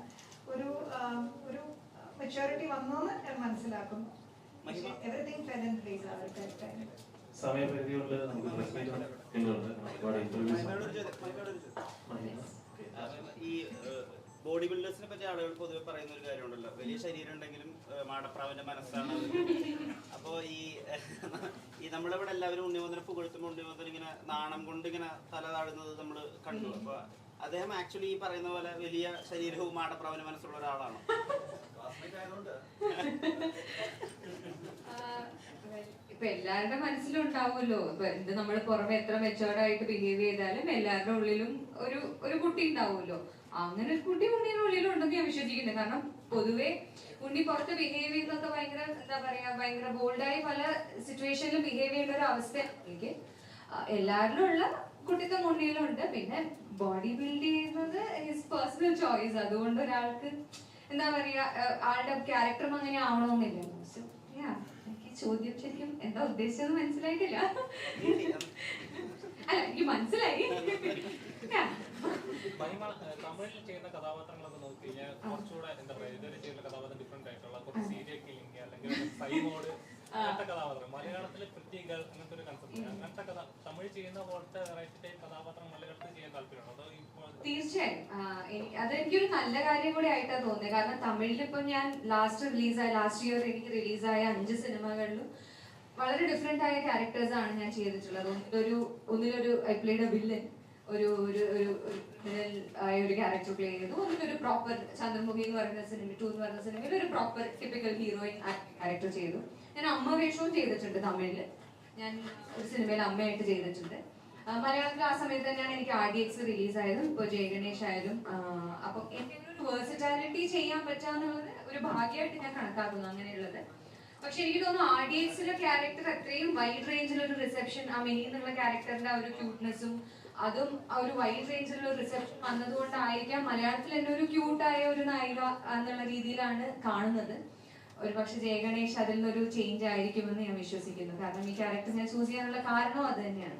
ഒരു മെച്യൂരിറ്റി വന്നോന്ന് ഞാൻ മനസ്സിലാക്കുന്നു. എവറിത്തിങ് ഫെൽ ഇൻ പ്ലേസ് ആ ഒരു ടൈമിൽ. സമയപരിധിയുണ്ട്, നമുക്ക് ഒരുപാട് ഇന്റർവ്യൂസ്. ഈ ബോഡി ബിൽഡേഴ്സിനെ പറ്റി ആളുകൾ പൊതുവെ പറയുന്ന ഒരു കാര്യമുണ്ടല്ലോ, വലിയ ശരീരം ഉണ്ടെങ്കിലും മാടപ്രാവിന്റെ മനസ്സാണ്. അപ്പോൾ ഈ നമ്മളിവിടെ എല്ലാവരും ഉണ്ണിമോദനെ പുകഴ്ത്തുമ്പോൾ ഉണ്ണിമോദൻ ഇങ്ങനെ നാണം കൊണ്ട് ഇങ്ങനെ തല താഴുന്നത് നമ്മൾ കണ്ടു. അപ്പൊ അദ്ദേഹം ആക്ച്വലി ഈ പറയുന്ന പോലെ വലിയ ശരീരവും മാടപ്രാവിന്റെ മനസ്സുള്ള ഒരാളാണോ? ഇപ്പൊ എല്ലാവരുടെ മനസ്സിലും ഉണ്ടാവുമല്ലോ. ഇപ്പൊ എന്ത് നമ്മൾ പുറമെ എത്ര മെച്ചോർഡ് ആയിട്ട് ബിഹേവ് ചെയ്താലും എല്ലാവരുടെ ഉള്ളിലും ഒരു കുട്ടി ഉണ്ടാവുമല്ലോ. അങ്ങനെ ഒരു കുട്ടി ഉണ്ണിയുടെ ഉള്ളിലും ഉണ്ടെന്ന് ഞാൻ വിശ്വസിക്കുന്നു. കാരണം പൊതുവെ ഉണ്ണി പുറത്ത് ബിഹേവ് ചെയ്യുന്നതൊക്കെ ഭയങ്കര എന്താ പറയാ, ഭയങ്കര ബോൾഡായി പല സിറ്റുവേഷനിലും ബിഹേവ് ചെയ്യേണ്ട ഒരു അവസ്ഥ എല്ലാവരിലും ഉള്ള കുട്ടിത്തം ഉണ്ണിയിലും ഉണ്ട്. പിന്നെ ബോഡി ബിൽഡ് ചെയ്യുന്നത് ഹിസ് പേഴ്സണൽ ചോയ്സ്. അതുകൊണ്ട് ഒരാൾക്ക് എന്താ പറയാ ആളുടെ ക്യാരക്ടറും അങ്ങനെ ആവണമെന്നില്ല. എനിക്ക് ചോദ്യം ശരിക്കും എന്താ ഉദ്ദേശിച്ചത് മനസ്സിലായിട്ടില്ല. അല്ല, എനിക്ക് മനസ്സിലായി. തമിഴിൽ ചെയ്യുന്ന കഥാപാത്രങ്ങളൊക്കെ നോക്കി കഴിഞ്ഞാൽ കുറച്ചുകൂടെ എന്താ പറയുക, ഇതുവരെ ചെയ്യുന്ന കഥാപാത്രം ഡിഫറെന്റ് ആയിട്ടുള്ള കുറച്ച് സീരിയൽ കില്ലിംഗ് അല്ലെങ്കിൽ സൈമോഡ് അങ്ങനത്തെ കഥാപാത്രം. മലയാളത്തില് പ്രത്യേക അങ്ങനത്തെ ഒരു കൺസെപ്റ്റ്, അങ്ങനത്തെ തമിഴ് ചെയ്യുന്ന പോലത്തെ വെറൈറ്റി ടൈപ്പ് കഥാപാത്രം മലയാളത്തിൽ ചെയ്യാൻ താല്പര്യമുണ്ടോ? അതോ തീർച്ചയായും അതെനിക്കൊരു നല്ല കാര്യം കൂടി ആയിട്ടാണ് തോന്നുന്നത്. കാരണം തമിഴിൽ ഇപ്പൊ ഞാൻ ലാസ്റ്റ് ഇയർ എനിക്ക് റിലീസായ 5 സിനിമകളിലും വളരെ ഡിഫറെന്റ് ആയ ക്യാരക്ടേഴ്സ് ആണ് ഞാൻ ചെയ്തിട്ടുള്ളത്. ഒന്നിലൊരു ഐ പ്ലേഡ് എ വില്ലൻ, ഒരു ക്യാരക്ടർ പ്ലേ ചെയ്തു. ഒന്നിലൊരു പ്രോപ്പർ ചന്ദ്രമുഖി എന്ന് പറയുന്ന സിനിമ 2 എന്ന് പറയുന്ന സിനിമയിൽ ഒരു പ്രോപ്പർ ടിപ്പിക്കൽ ഹീറോയിൻ ക്യാരക്ടർ ചെയ്തു. ഞാൻ അമ്മ വേഷവും ചെയ്തിട്ടുണ്ട് തമിഴില്. ഞാൻ ഒരു സിനിമയിൽ അമ്മയായിട്ട് ചെയ്തിട്ടുണ്ട്. മലയാളത്തിൽ ആ സമയത്ത് തന്നെയാണ് എനിക്ക് RDX റിലീസായതും ഇപ്പോൾ ജയഗണേഷ് ആയാലും. അപ്പം എന്തെങ്കിലും ഒരു വേഴ്സിറ്റാലിറ്റി ചെയ്യാൻ പറ്റാന്നുള്ളത് ഒരു ഭാഗ്യമായിട്ട് ഞാൻ കണക്കാക്കുന്നു അങ്ങനെയുള്ളത്. പക്ഷെ എനിക്ക് തോന്നുന്നു RDXലെ ക്യാരക്ടർ അത്രയും വൈഡ് റേഞ്ചിലൊരു റിസെപ്ഷൻ, ആ മിനി എന്നുള്ള ക്യാരക്ടറിന്റെ ആ ഒരു ക്യൂട്ട്നെസ്സും അതും ആ ഒരു വൈഡ് റേഞ്ചിലുള്ള റിസെപ്ഷൻ വന്നതുകൊണ്ടായിരിക്കാം മലയാളത്തിൽ എന്നെ ഒരു ക്യൂട്ടായ ഒരു നായിക എന്നുള്ള രീതിയിലാണ് കാണുന്നത്. ഒരു പക്ഷെ ജയഗണേഷ് അതിൽ നിന്നൊരു ചേഞ്ച് ആയിരിക്കുമെന്ന് ഞാൻ വിശ്വസിക്കുന്നു. കാരണം ഈ ക്യാരക്ടർ ഞാൻ ചൂസ് ചെയ്യാനുള്ള കാരണം അത് തന്നെയാണ്.